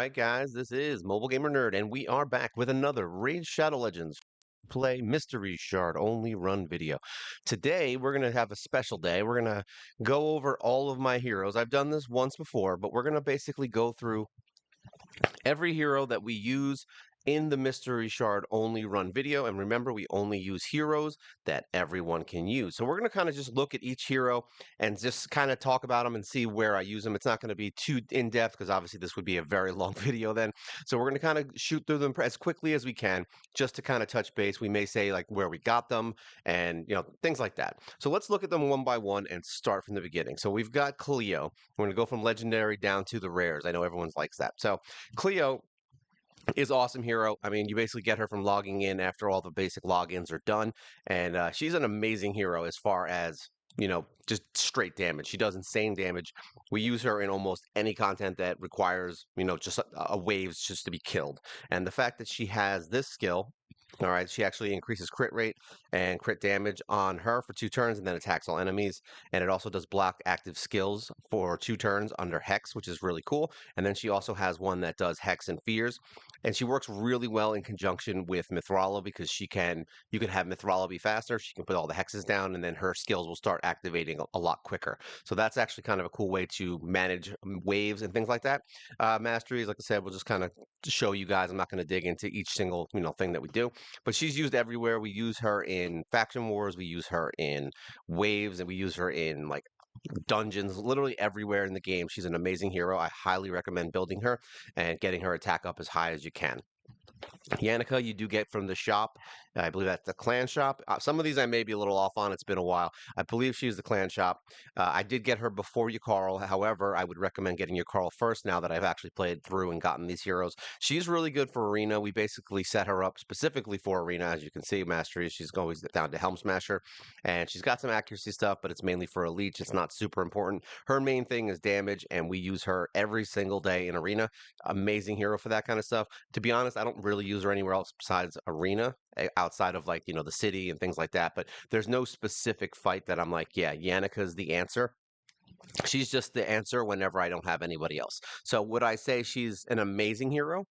right, guys, this is Mobile Gamer Nerd, and we are back with another Raid Shadow Legends play mystery shard only run video. Today, we're going to have a special day. We're going to go over all of my heroes. I've done this once before, but we're going to basically go through every hero that we use in the mystery shard only run video. And remember, we only use heroes that everyone can use. So we're going to kind of just look at each hero and just kind of talk about them and see where I use them. It's not going to be too in depth because obviously this would be a very long video then. So we're going to kind of shoot through them as quickly as we can just to kind of touch base. We may say like where we got them and things like that. So let's look at them one by one and start from the beginning. So we've got Cleo. We're going to go from legendary down to the rares. I know everyone likes that. So Cleo is awesome hero. I mean, you basically get her from logging in after all the basic logins are done, and she's an amazing hero as far as just straight damage. She does insane damage. We use her in almost any content that requires just a waves just to be killed. And the fact that she has this skill. All right, she actually increases crit rate and crit damage on her for 2 turns and then attacks all enemies. And it also does block active skills for 2 turns under Hex, which is really cool. And then she also has one that does Hex and Fears. And she works really well in conjunction with Mithala because you can have Mithala be faster. She can put all the hexes down and then her skills will start activating a lot quicker. So that's actually kind of a cool way to manage waves and things like that. Masteries, like I said, we'll just kind of show you guys. I'm not going to dig into each single thing that we do, but she's used everywhere. We use her in faction wars, we use her in waves, and we use her in like dungeons, literally everywhere in the game. She's an amazing hero. I highly recommend building her and getting her attack up as high as you can. Yanica, you do get from the shop. I believe that's the clan shop. Some of these I may be a little off on. It's been a while. I believe she's the clan shop. I did get her before Yak Carl. However, I would recommend getting Yak Carl first now that I've actually played through and gotten these heroes. She's really good for arena. We basically set her up specifically for arena. As you can see, mastery, she's always down to Helm Smasher. And she's got some accuracy stuff, but it's mainly for elites. It's not super important. Her main thing is damage, and we use her every single day in arena. Amazing hero for that kind of stuff. To be honest, I don't really use her anywhere else besides arena, outside of like the city and things like that, but there's no specific fight that I'm like, yeah, Yanica's the answer. She's just the answer whenever I don't have anybody else. So would I say she's an amazing hero?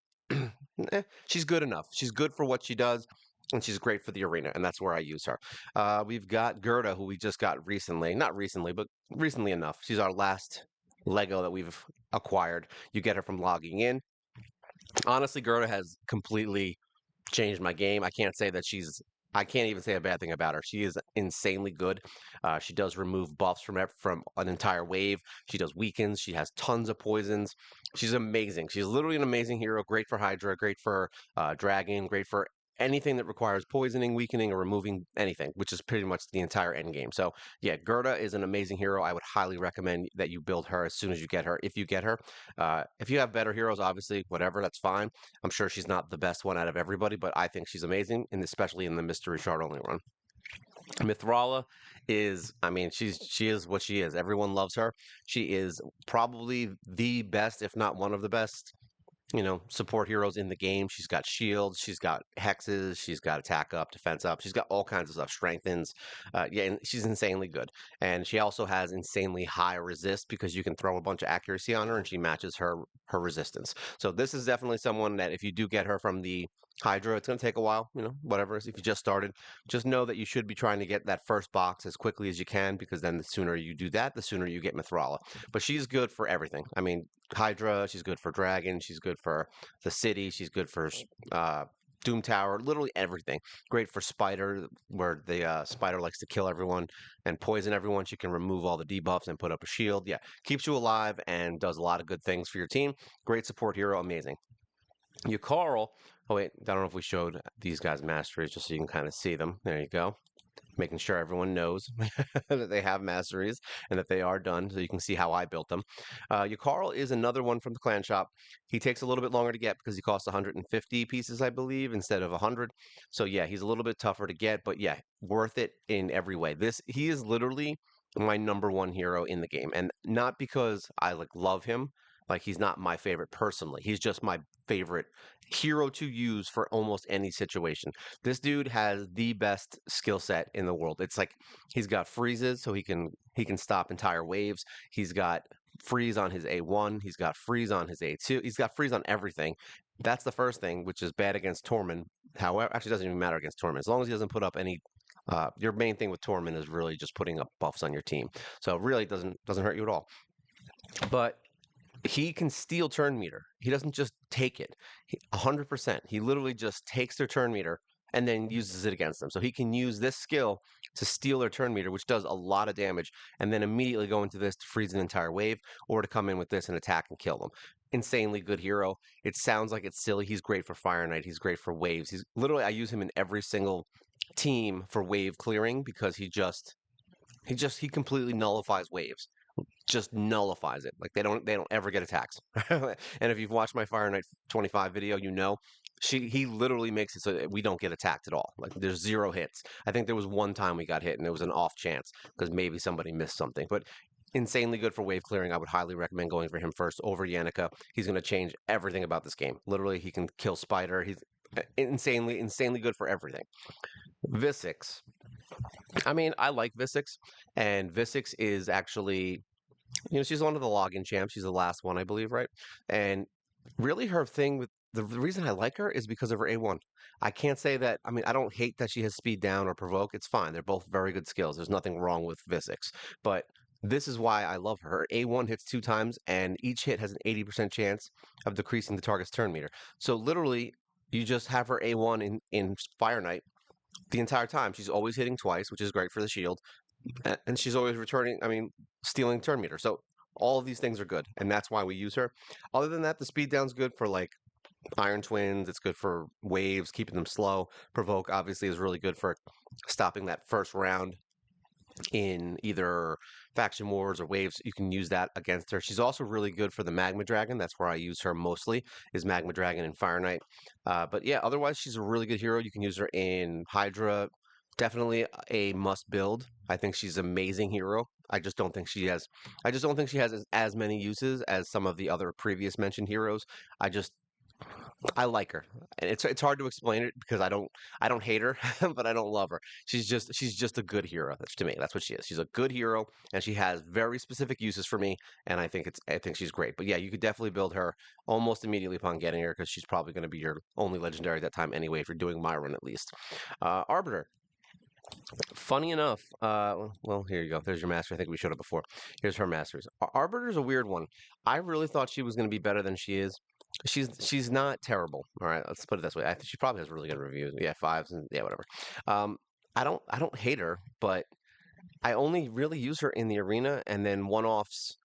She's good enough. She's good for what she does, and she's great for the arena, and that's where I use her. We've got Gera, who we just got recently. Not recently, but recently enough. She's our last Lego that we've acquired. You get her from logging in. Honestly, Gera has completely changed my game. I can't even say a bad thing about her. She is insanely good. She does remove buffs from an entire wave. She does weakens. She has tons of poisons. She's amazing. She's literally an amazing hero. Great for Hydra. Great for Dragon. Great for anything that requires poisoning, weakening, or removing anything, which is pretty much the entire end game. So yeah, Gera is an amazing hero. I would highly recommend that you build her as soon as you get her, if you get her. If you have better heroes, obviously, whatever, that's fine. I'm sure she's not the best one out of everybody, but I think she's amazing, and especially in the mystery shard only run. Mithala is, I mean, she is what she is. Everyone loves her. She is probably the best, if not one of the best support heroes in the game. She's got shields, she's got hexes, she's got attack up, defense up, she's got all kinds of stuff, strengthens. Yeah, and she's insanely good. And she also has insanely high resist because you can throw a bunch of accuracy on her and she matches her resistance. So this is definitely someone that if you do get her from the Hydra, it's going to take a while, whatever. If you just started, just know that you should be trying to get that first box as quickly as you can because then the sooner you do that, the sooner you get Mithala. But she's good for everything. I mean, Hydra, she's good for Dragon, she's good for the city, she's good for Doom Tower, literally everything. Great for Spider, where the Spider likes to kill everyone and poison everyone. She can remove all the debuffs and put up a shield. Yeah, keeps you alive and does a lot of good things for your team. Great support hero, amazing. Yak Carl, oh wait, I don't know if we showed these guys' masteries just so you can kind of see them. There you go. Making sure everyone knows that they have masteries and that they are done so you can see how I built them. Yak Carl is another one from the clan shop. He takes a little bit longer to get because he costs 150 pieces, I believe, instead of 100. So yeah, he's a little bit tougher to get, but yeah, worth it in every way. He is literally my #1 hero in the game, and not because I love him. Like, he's not my favorite personally. He's just my favorite hero to use for almost any situation. This dude has the best skill set in the world. It's like he's got freezes, so he can stop entire waves. He's got freeze on his A1. He's got freeze on his A2. He's got freeze on everything. That's the first thing, which is bad against Tormin. However, actually, doesn't even matter against Tormin as long as he doesn't put up any. Your main thing with Tormin is really just putting up buffs on your team, so it really doesn't hurt you at all. But he can steal turn meter. He doesn't just take it. 100%. He literally just takes their turn meter and then uses it against them. So he can use this skill to steal their turn meter, which does a lot of damage, and then immediately go into this to freeze an entire wave, or to come in with this and attack and kill them. Insanely good hero. It sounds like it's silly. He's great for Fire Knight. He's great for waves. He's literally, I use him in every single team for wave clearing because he completely nullifies waves, just nullifies it. Like they don't ever get attacks. And if you've watched my Fire Knight 25 video, you know he literally makes it so that we don't get attacked at all. Like there's 0 hits. I think there was one time we got hit and it was an off chance because maybe somebody missed something. But insanely good for wave clearing. I would highly recommend going for him first over Yanica. He's going to change everything about this game. Literally, he can kill Spider. He's insanely good for everything. Visix. I mean, I like Visix, and Visix is actually, she's one of the login champs. She's the last one, I believe, right? And really, her thing with the reason I like her is because of her A1. I can't say that. I mean, I don't hate that she has speed down or provoke. It's fine. They're both very good skills. There's nothing wrong with Visix, but this is why I love her. Her A1 hits 2 times, and each hit has an 80% chance of decreasing the target's turn meter. So literally, you just have her A1 in Fire Knight the entire time. She's always hitting twice, which is great for the shield, and she's always returning. I mean, stealing turn meter. So all of these things are good, and that's why we use her. Other than that, the speed down's good for like Iron Twins. It's good for waves, keeping them slow. Provoke obviously is really good for stopping that first round in either faction wars or waves. You can use that against her. She's also really good for the Magma Dragon. That's where I use her mostly, is Magma Dragon and Fire Knight. But yeah, otherwise she's a really good hero. You can use her in Hydra. Definitely a must build. I think she's an amazing hero. I just don't think she has as many uses as some of the other previous mentioned heroes. I like her, and it's hard to explain it because I don't hate her, but I don't love her. She's just a good hero. That's to me. That's what she is. She's a good hero, and she has very specific uses for me, and I think she's great. But yeah, you could definitely build her almost immediately upon getting her because she's probably going to be your only legendary at that time anyway. If you're doing my run at least, Arbiter. Funny enough, well, here you go. There's your master. I think we showed it before. Here's her masters. Arbiter's a weird one. I really thought she was going to be better than she is. She's not terrible. All right, let's put it this way. I think she probably has really good reviews. Yeah, 5s and yeah, whatever. I don't hate her, but I only really use her in the arena and then one-offs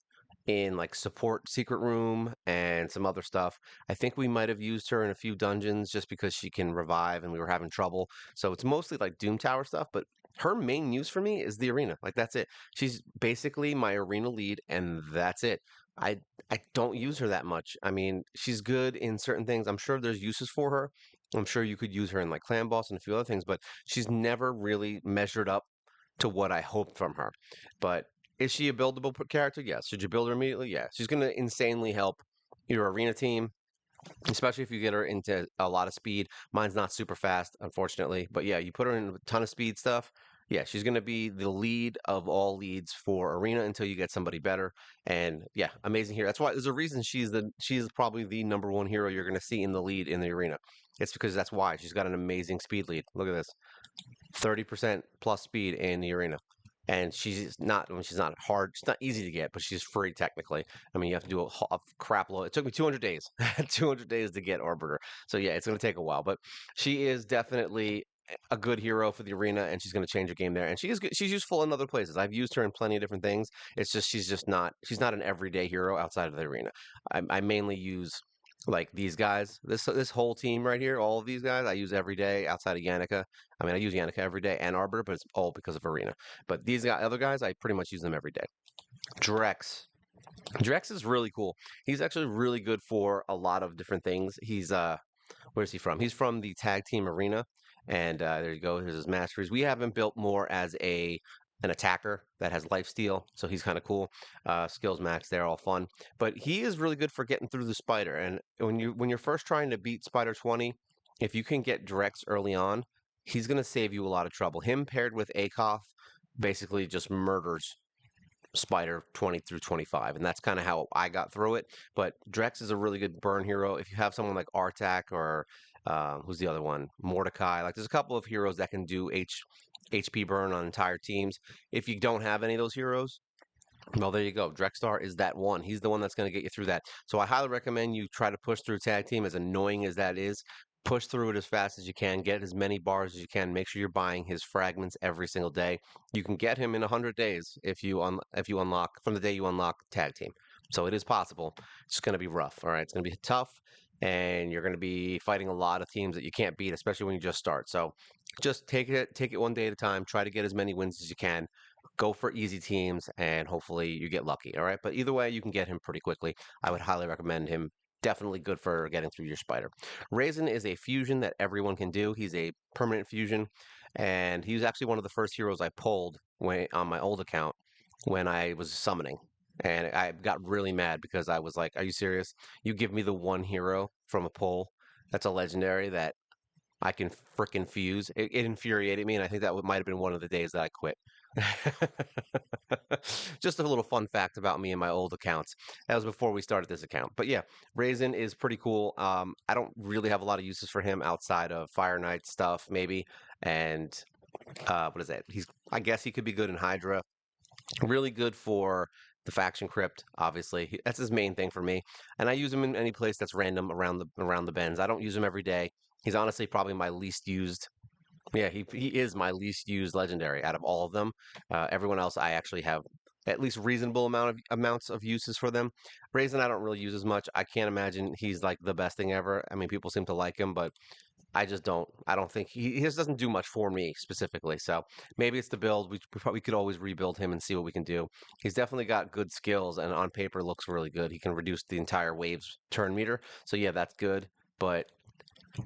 in like support secret room and some other stuff. I think we might have used her in a few dungeons just because she can revive and we were having trouble. So it's mostly like Doom Tower stuff, but her main use for me is the arena. Like that's it. She's basically my arena lead and that's it. I I don't use her that much. I mean, she's good in certain things. I'm sure there's uses for her. I'm sure you could use her in like Clan Boss and a few other things, but she's never really measured up to what I hoped from her. But is she a buildable character? Yes. Should you build her immediately? Yeah. She's going to insanely help your arena team, especially if you get her into a lot of speed. Mine's not super fast, unfortunately. But yeah, you put her in a ton of speed stuff. Yeah, she's going to be the lead of all leads for arena until you get somebody better. And yeah, amazing hero. That's why there's a reason she's probably the #1 hero you're going to see in the lead in the arena. It's because that's why she's got an amazing speed lead. Look at this. 30% plus speed in the arena. And she's not hard, she's not easy to get, but she's free technically. I mean, you have to do a crap load. It took me 200 days, 200 days to get Arbiter. So yeah, it's going to take a while, but she is definitely a good hero for the arena, and she's going to change your game there. And she is good. She's useful in other places. I've used her in plenty of different things. It's just she's not an everyday hero outside of the arena. I mainly use like these guys, this whole team right here, all of these guys, I use every day outside of Yanica. I mean, I use Yanica every day and Arbiter, but it's all because of Arena. But these other guys, I pretty much use them every day. Drex. Drex is really cool. He's actually really good for a lot of different things. Where's he from? He's from the tag team arena. And there you go. Here's his masteries. We have him built more as an attacker that has lifesteal, so he's kind of cool. Skills max, they're all fun. But he is really good for getting through the spider. And when you're first trying to beat Spider 20, if you can get Drex early on, he's going to save you a lot of trouble. Him paired with Akoth basically just murders Spider 20 through 25, and that's kind of how I got through it. But Drex is a really good burn hero. If you have someone like Artak or who's the other one, Mordecai, like there's a couple of heroes that can do HP burn on entire teams. If you don't have any of those heroes, well, there you go. Drexthar is that one. He's the one that's going to get you through that. So I highly recommend you try to push through tag team, as annoying as that is. Push through it as fast as you can. Get as many bars as you can. Make sure you're buying his fragments every single day. You can get him in 100 days if you unlock from the day you unlock tag team. So it is possible. It's going to be rough. All right, it's going to be tough, and you're going to be fighting a lot of teams that you can't beat, especially when you just start. So just take it one day at a time. Try to get as many wins as you can. Go for easy teams, and hopefully you get lucky. All right, but either way, you can get him pretty quickly. I would highly recommend him. Definitely good for getting through your spider. Razin is a fusion that everyone can do. He's a permanent fusion, and he was actually one of the first heroes I pulled on my old account when I was summoning. And I got really mad because I was like, "Are you serious? You give me the one hero from a pull that's a legendary that I can frickin' fuse." It infuriated me, and I think that might have been one of the days that I quit. Just a little fun fact about me and my old accounts. That was before we started this account. But yeah, Razin is pretty cool. I don't really have a lot of uses for him outside of Fire Knight stuff, maybe. And what is that? I guess he could be good in Hydra. Really good for the faction crypt, obviously. That's his main thing for me. And I use him in any place that's random around the bends. I don't use him every day. He's honestly probably my least used. Yeah, he is my least used legendary out of all of them. Everyone else I actually have at least reasonable amounts of uses for them. Raisin I don't really use as much. I can't imagine he's like the best thing ever. I mean, people seem to like him, but I just don't. I don't think he just doesn't do much for me specifically. So maybe it's the build. We probably could always rebuild him and see what we can do. He's definitely got good skills, and on paper looks really good. He can reduce the entire wave's turn meter. So yeah, that's good. But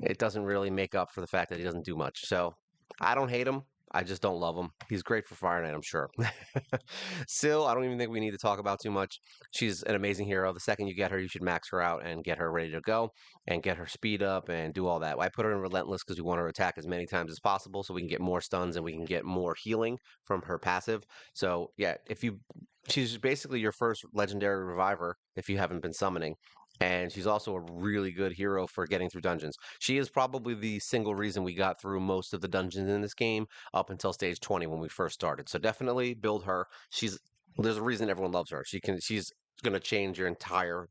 it doesn't really make up for the fact that he doesn't do much. So I don't hate him. I just don't love him. He's great for Fire Knight, I'm sure. Scyl, I don't even think we need to talk about too much. She's an amazing hero. The second you get her, you should max her out and get her ready to go and get her speed up and do all that. I put her in Relentless because we want her to attack as many times as possible so we can get more stuns and we can get more healing from her passive. So yeah, she's basically your first legendary reviver if you haven't been summoning. And she's also a really good hero for getting through dungeons. She is probably the single reason we got through most of the dungeons in this game up until stage 20 when we first started. So definitely build her. There's a reason everyone loves her. She's going to change your entire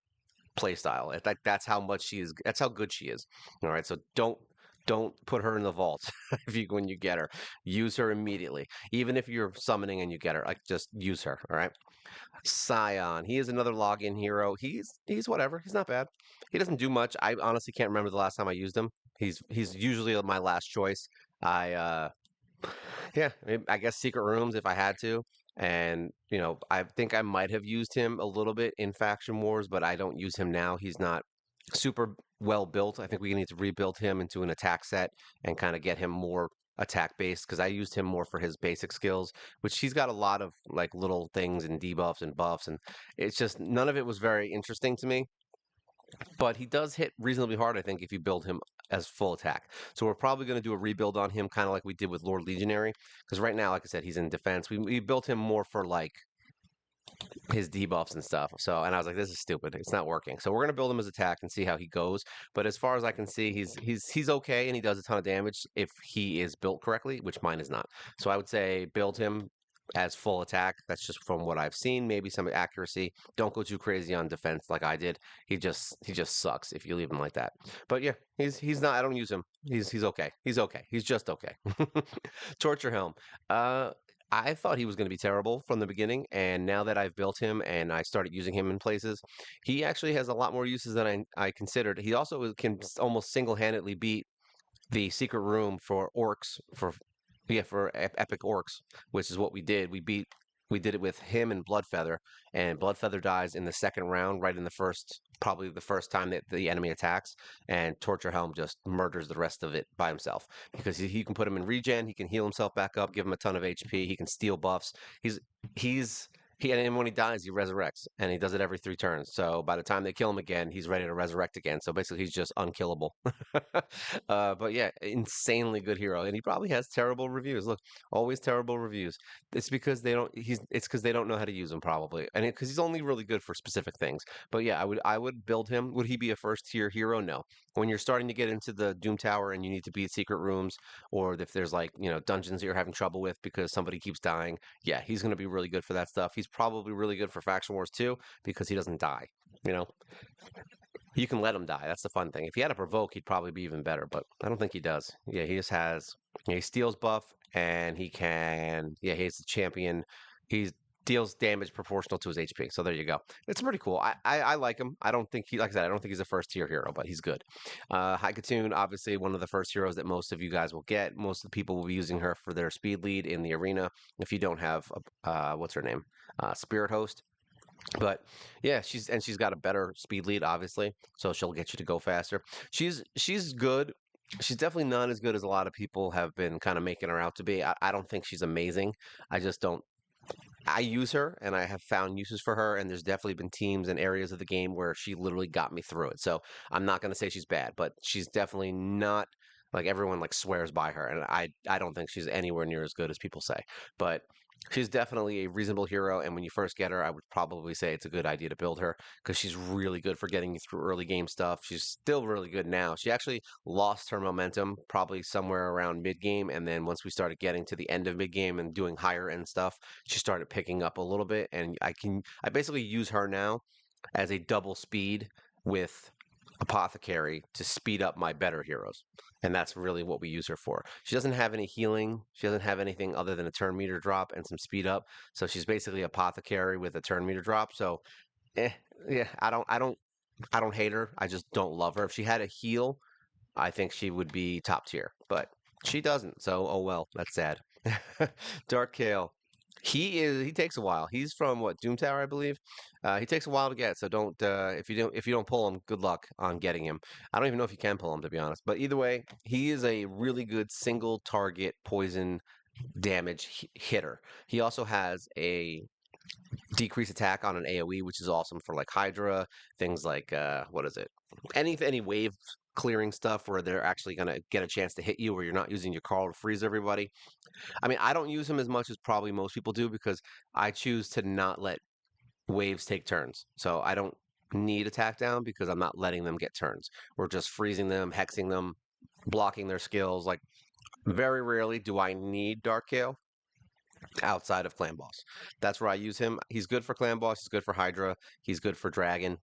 play style. That's how much she is. That's how good she is. All right. So don't put her in the vault when you get her. Use her immediately. Even if you're summoning and you get her, like just use her. All right. Sion. He is another login hero. He's whatever. He's not bad. He doesn't do much. I honestly can't remember the last time I used him. He's usually my last choice. Yeah, I guess secret rooms if I had to. And I think I might have used him a little bit in Faction Wars, but I don't use him now. He's not super well built. I think we need to rebuild him into an attack set and kind of get him more attack based because I used him more for his basic skills, which he's got a lot of like little things and debuffs and buffs, and it's just none of it was very interesting to me. But he does hit reasonably hard, I think, if you build him as full attack. So we're probably going to do a rebuild on him, kind of like we did with Lord Legionary, because right now, like I said, he's in defense. We built him more for like his debuffs and stuff. So, and I was like, this is stupid. It's not working. So we're gonna build him as attack and see how he goes. But as far as I can see, he's okay and he does a ton of damage if he is built correctly, which mine is not. So I would say build him as full attack. That's just from what I've seen. Maybe some accuracy. Don't go too crazy on defense like I did. He just sucks if you leave him like that. But yeah, he's not. I don't use him. He's okay. He's okay. He's just okay. Torture Helm. I thought he was going to be terrible from the beginning, and now that I've built him and I started using him in places, he actually has a lot more uses than I considered. He also can almost single-handedly beat the secret room for orcs for epic orcs, which is what we did. We did it with him and Bloodfeather, and Bloodfeather dies in the second round, right in probably the first time that the enemy attacks, and Torture Helm just murders the rest of it by himself because he can put him in regen, he can heal himself back up, give him a ton of HP, he can steal buffs. He's and then when he dies, he resurrects, and he does it every 3 turns. So by the time they kill him again, he's ready to resurrect again. So basically, he's just unkillable. But yeah, insanely good hero, and he probably has terrible reviews. Look, always terrible reviews. It's because they don't. It's because they don't know how to use him, probably, and because he's only really good for specific things. But yeah, I would build him. Would he be a first tier hero? No. When you're starting to get into the Doom Tower and you need to beat secret rooms, or if there's like dungeons that you're having trouble with because somebody keeps dying, yeah, he's going to be really good for that stuff. He's probably really good for faction wars too because he doesn't die. You know, you can let him die. That's the fun thing. If he had a provoke, he'd probably be even better, but I don't think he does. Yeah, he just has he steals buff and he can. Yeah, he's the champion. He deals damage proportional to his HP. So there you go. It's pretty cool. I like him. I don't think he like I said. I don't think he's a first tier hero, but he's good. Haikatoon, obviously one of the first heroes that most of you guys will get. Most of the people will be using her for their speed lead in the arena. If you don't have what's her name, Spirit Host. But yeah, she's got a better speed lead, obviously, so she'll get you to go faster. She's good. She's definitely not as good as a lot of people have been kind of making her out to be. I don't think she's amazing. I just don't. I use her and I have found uses for her, and there's definitely been teams and areas of the game where she literally got me through it. So I'm not going to say she's bad, but she's definitely not like everyone like swears by her, and I don't think she's anywhere near as good as people say. But she's definitely a reasonable hero, and when you first get her, I would probably say it's a good idea to build her because she's really good for getting you through early game stuff. She's still really good now. She actually lost her momentum probably somewhere around mid game, and then once we started getting to the end of mid game and doing higher end stuff, she started picking up a little bit, and I basically use her now as a double speed with apothecary to speed up my better heroes. And that's really what we use her for. She doesn't have any healing. She doesn't have anything other than a turn meter drop and some speed up. So she's basically apothecary with a turn meter drop. So eh, yeah, I don't hate her. I just don't love her. If she had a heal, I think she would be top tier. But she doesn't. So oh well, that's sad. Dark Kael. He takes a while. He's from what, Doom Tower, I believe. He takes a while to get, so don't if you don't pull him, good luck on getting him. I don't even know if you can pull him, to be honest. But either way, he is a really good single target poison damage hitter. He also has a decreased attack on an AoE, which is awesome for like Hydra, things like what is it? Any wave clearing stuff where they're actually gonna get a chance to hit you where you're not using your Carl to freeze everybody. I mean, I don't use him as much as probably most people do because I choose to not let waves take turns. So I don't need attack down because I'm not letting them get turns. We're just freezing them, hexing them, blocking their skills. Like very rarely do I need Dark Gale outside of Clan Boss. That's where I use him. He's good for Clan Boss, he's good for Hydra, he's good for Dragon,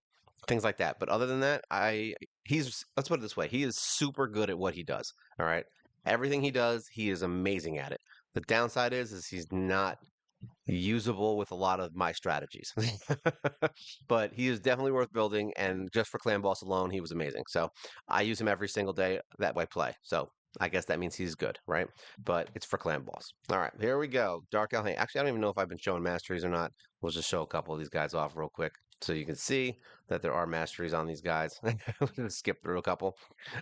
things like that. But other than that, he's let's put it this way, he is super good at what he does. All right. Everything he does, he is amazing at it. The downside is he's not usable with a lot of my strategies. But he is definitely worth building, and just for Clan Boss alone, he was amazing. So I use him every single day that I play. So I guess that means he's good, right? But it's for Clan Boss. All right, here we go. Dark Elhain. Actually, I don't even know if I've been showing masteries or not. We'll just show a couple of these guys off real quick so you can see that there are masteries on these guys. We're gonna skip through a couple.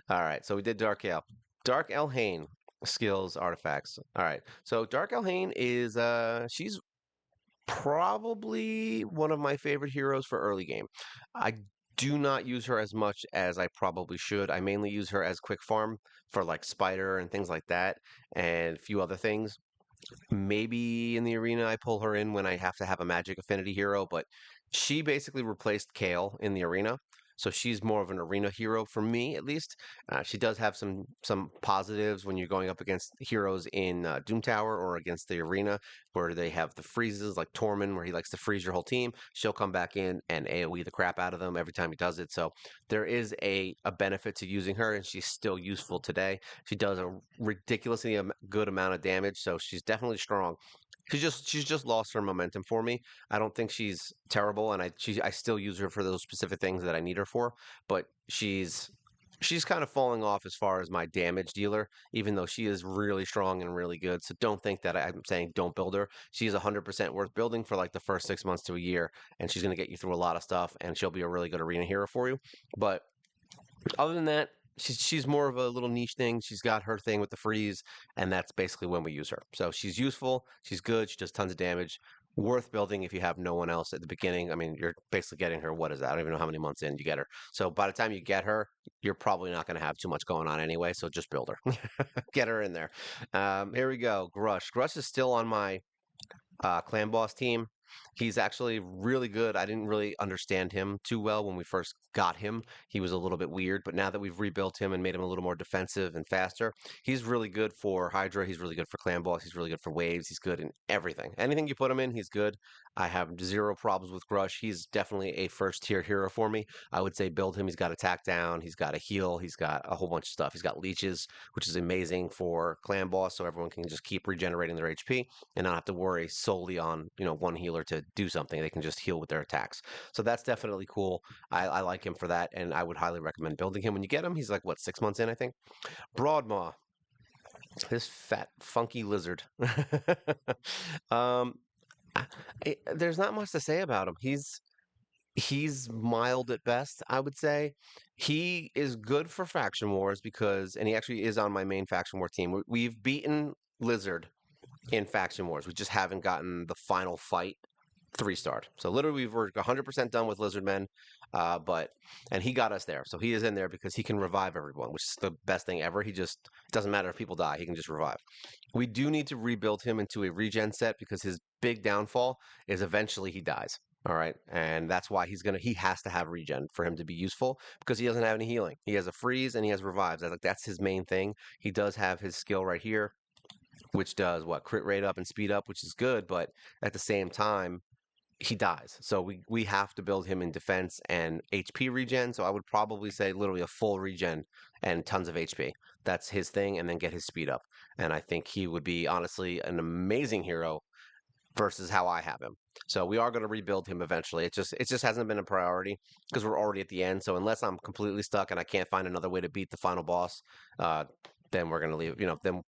All right, so we did Dark Ale. Dark Elhain skills artifacts. All right. So Dark Elhain is she's probably one of my favorite heroes for early game. I do not use her as much as I probably should. I mainly use her as quick farm for like spider and things like that and a few other things. Maybe in the arena I pull her in when I have to have a magic affinity hero, but she basically replaced Kael in the arena. So she's more of an arena hero for me, at least. She does have some positives when you're going up against heroes in Doom Tower or against the arena, where they have the freezes like Tormin, where he likes to freeze your whole team. She'll come back in and AoE the crap out of them every time he does it. So there is a benefit to using her, and she's still useful today. She does a ridiculously good amount of damage, so she's definitely strong. She's just lost her momentum for me. I don't think she's terrible, and I still use her for those specific things that I need her for. But she's kind of falling off as far as my damage dealer, even though she is really strong and really good. So don't think that I'm saying don't build her. She's 100% worth building for like the first 6 months to a year, and she's going to get you through a lot of stuff, and she'll be a really good arena hero for you. But other than that, she's more of a little niche thing. She's got her thing with the freeze, and that's basically when we use her. So she's useful, she's good, she does tons of damage. worth building if you have no one else at the beginning. I mean, you're basically getting her, what is that? I don't even know how many months in you get her. So by the time you get her, you're probably not going to have too much going on anyway. So just build her, get her in there. Here we go. Grush. Grush is still on my clan boss team. He's actually really good. I didn't really understand him too well when we first got him. He was a little bit weird, but now that we've rebuilt him and made him a little more defensive and faster, he's really good for Hydra. He's really good for clan boss. He's really good for waves. He's good in everything. Anything you put him in, he's good. I have zero problems with Grush. He's definitely a first tier hero for me. I would say build him. He's got attack down. He's got a heal. He's got a whole bunch of stuff. He's got leeches, which is amazing for clan boss, so everyone can just keep regenerating their HP and not have to worry solely on one healer to do something. They can just heal with their attacks. So that's definitely cool. I like him for that, and I would highly recommend building him when you get him. He's like what, 6 months in, I think. Broadmaw, this fat funky lizard. um, there's not much to say about him. He's mild at best, I would say. He is good for faction wars because, and he actually is on my main faction war team. We've beaten Lizard in faction wars. We just haven't gotten the final fight 3-starred. So literally, we're 100% done with Lizardmen, and he got us there. So he is in there because he can revive everyone, which is the best thing ever. He just doesn't matter if people die; he can just revive. We do need to rebuild him into a regen set because his big downfall is eventually he dies. All right, and that's why he has to have regen for him to be useful because he doesn't have any healing. He has a freeze and he has revives. That's his main thing. He does have his skill right here, which does what, crit rate up and speed up, which is good, but at the same time, he dies. So we have to build him in defense and HP regen. So I would probably say literally a full regen and tons of HP. That's his thing, and then get his speed up. And I think he would be honestly an amazing hero versus how I have him. So we are going to rebuild him eventually. It just hasn't been a priority because we're already at the end. So unless I'm completely stuck and I can't find another way to beat the final boss, then we're going to leave.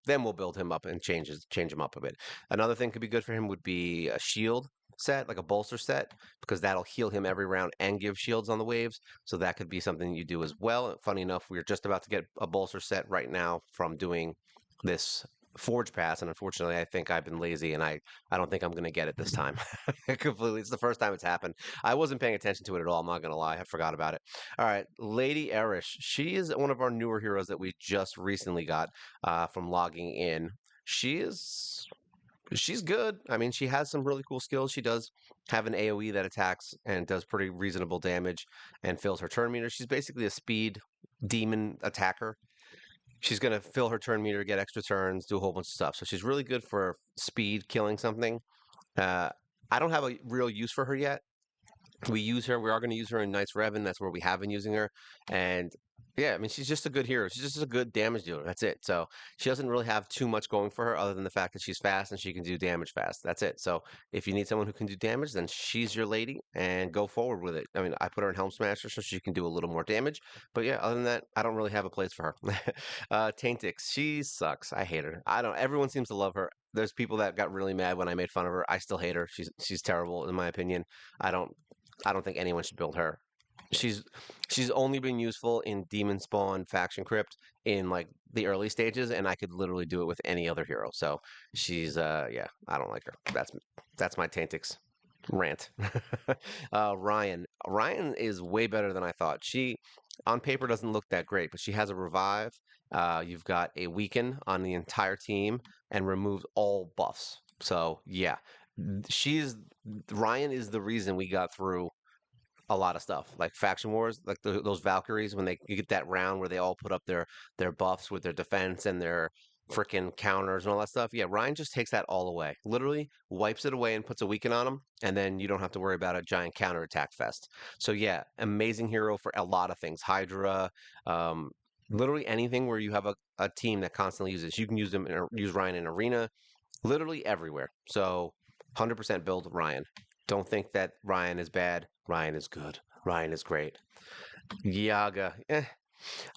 Then we'll build him up and change him up a bit. Another thing could be good for him would be a shield set, like a bolster set, because that'll heal him every round and give shields on the waves. So that could be something you do as well. Funny enough, we're just about to get a bolster set right now from doing this Forge Pass, and unfortunately, I think I've been lazy, and I don't think I'm going to get it this time. Completely, it's the first time it's happened. I wasn't paying attention to it at all. I'm not going to lie, I forgot about it. All right, Lady Erish. She is one of our newer heroes that we just recently got from logging in. She's good. I mean, she has some really cool skills. She does have an AoE that attacks and does pretty reasonable damage and fills her turn meter. She's basically a speed demon attacker. She's going to fill her turn meter, get extra turns, do a whole bunch of stuff. So she's really good for speed killing something. Uh, I don't have a real use for her yet. We use her. We are going to use her in Knights Revan. That's where we have been using her. And yeah, I mean, she's just a good hero. She's just a good damage dealer. That's it. So she doesn't really have too much going for her other than the fact that she's fast and she can do damage fast. That's it. So if you need someone who can do damage, then she's your lady and go forward with it. I mean, I put her in Helm Smasher so she can do a little more damage. But yeah, other than that, I don't really have a place for her. Taintix, she sucks. I hate her. I don't. Everyone seems to love her. There's people that got really mad when I made fun of her. I still hate her. She's terrible in my opinion. I don't I don't think anyone should build her. She's she's only been useful in Demon Spawn Faction Crypt in like the early stages, and I could literally do it with any other hero. So she's yeah, I don't like her. That's my Tantix rant. Rian is way better than I thought. She on paper doesn't look that great, but she has a revive. You've got a weaken on the entire team and removes all buffs. So yeah, she's Ryan is the reason we got through a lot of stuff like faction wars, like those Valkyries when you get that round where they all put up their buffs with their defense and their freaking counters and all that stuff. Yeah, Ryan just takes that all away. Literally wipes it away and puts a weaken on them, and then you don't have to worry about a giant counter attack fest. So yeah, amazing hero for a lot of things. Hydra, um, literally anything where you have a team that constantly uses. You can use use Ryan in arena, literally everywhere. So 100% build Ryan. Don't think that Ryan is bad. Ryan is good. Ryan is great. Yaga,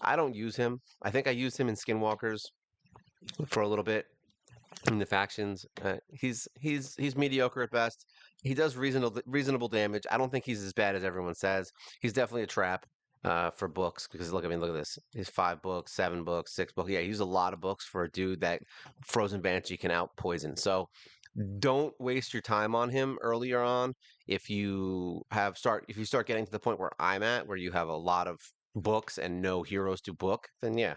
I don't use him. I think I used him in Skinwalkers for a little bit in the factions. He's mediocre at best. He does reasonable damage. I don't think he's as bad as everyone says. He's definitely a trap for books because look at this. He's 5 books, 7 books, 6 books. Yeah, he used a lot of books for a dude that Frozen Banshee can out poison. So Don't waste your time on him earlier on. If you start getting to the point where I'm at, where you have a lot of books and no heroes to book, then yeah,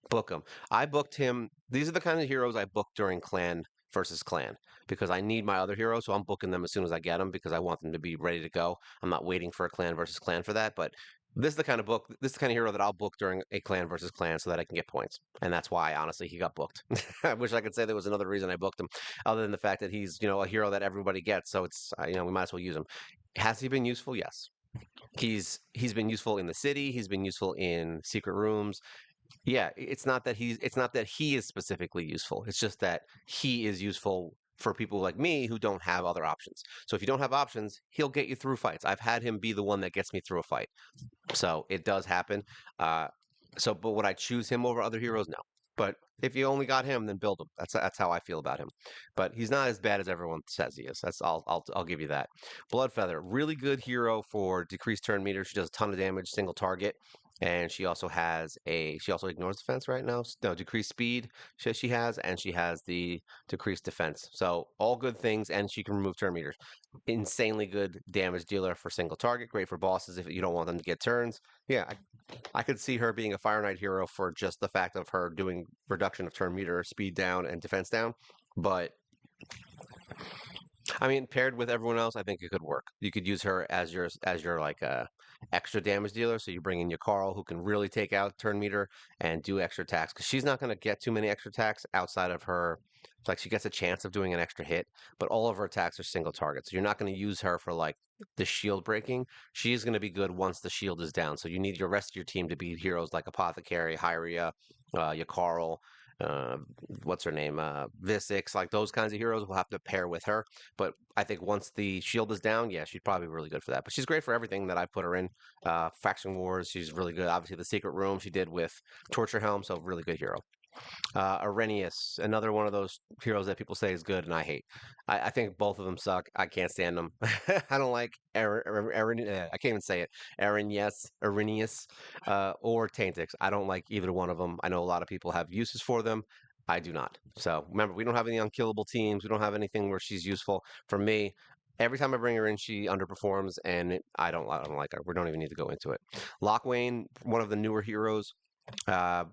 book him. I booked him. These are the kind of heroes I book during clan versus clan because I need my other heroes, so I'm booking them as soon as I get them because I want them to be ready to go. I'm not waiting for a clan versus clan for that, but this is the kind of hero that I'll book during a clan versus clan so that I can get points. And that's why, honestly, he got booked. I wish I could say there was another reason I booked him, other than the fact that he's, a hero that everybody gets. So it's, we might as well use him. Has he been useful? Yes. He's been useful in the city. He's been useful in secret rooms. Yeah, it's not that he is specifically useful. It's just that he is useful for people like me who don't have other options. So if you don't have options, he'll get you through fights. I've had him be the one that gets me through a fight. So it does happen. Uh, but would I choose him over other heroes? No. But if you only got him, then build him. That's how I feel about him. But he's not as bad as everyone says he is. I'll give you that. Bloodfeather, really good hero for decreased turn meter. She does a ton of damage, single target. And she also ignores defense right now. No, decreased speed she has, and she has the decreased defense. So all good things, and she can remove turn meters. Insanely good damage dealer for single target. Great for bosses if you don't want them to get turns. Yeah, I could see her being a Fire Knight hero for just the fact of her doing reduction of turn meter, speed down, and defense down. But I mean, paired with everyone else, I think it could work. You could use her as your like extra damage dealer. So you bring in your Carl, who can really take out turn meter and do extra attacks because she's not going to get too many extra attacks outside of her. It's like she gets a chance of doing an extra hit, but all of her attacks are single targets. So you're not going to use her for like the shield breaking. She's going to be good once the shield is down. So you need your rest of your team to be heroes like Apothecary, Hyria, your Carl. Uh, what's her name? Visix, like those kinds of heroes will have to pair with her. But I think once the shield is down, yeah, she's probably really good for that. But she's great for everything that I put her in. Faction Wars, she's really good. Obviously, the Secret Room she did with Torture Helm, so really good hero. Arrhenius, another one of those heroes that people say is good and I hate. I think both of them suck. I can't stand them. I don't like I can't even say it. Arrhenius, or Taintix. I don't like either one of them. I know a lot of people have uses for them. I do not. So remember, we don't have any unkillable teams. We don't have anything where she's useful. For me, every time I bring her in, she underperforms, and I don't like her. We don't even need to go into it. Lockwane, one of the newer heroes. Uh,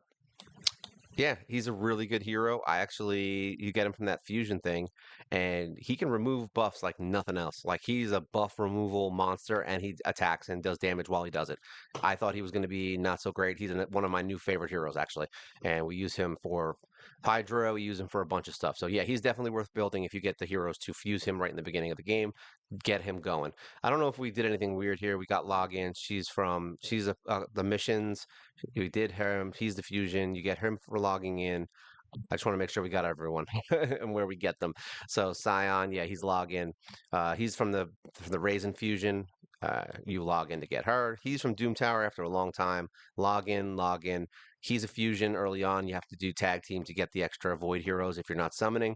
yeah, he's a really good hero. You get him from that fusion thing, and he can remove buffs like nothing else. Like he's a buff removal monster, and he attacks and does damage while he does it. I thought he was going to be not so great. One of my new favorite heroes, actually, and we use him for Hydra. We use him for a bunch of stuff. So yeah, he's definitely worth building if you get the heroes to fuse him right in the beginning of the game. Get him going. I don't know if we did anything weird here. We got login. The missions. We did him. He's the fusion. You get him for logging in. I just want to make sure we got everyone and where we get them. So Sion, yeah, he's login. He's from the Razin fusion. You log in to get her. He's from Doom Tower after a long time. Log in, log in. He's a fusion early on. You have to do tag team to get the extra void heroes if you're not summoning.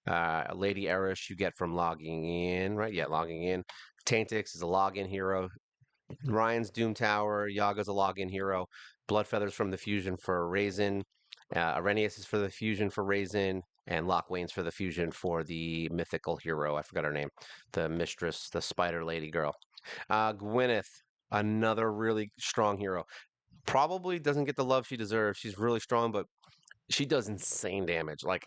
Lady Erish you get from logging in, right? Yeah, logging in. Taintix is a login hero. Ryan's Doom Tower. Yaga's a login hero. Bloodfeather's from the fusion for Razin. Arrhenius is for the fusion for Razin. And Lockwane's for the fusion for the mythical hero. I forgot her name. The mistress, the spider lady girl. Gwyneth, another really strong hero. Probably doesn't get the love she deserves. She's really strong, but she does insane damage. Like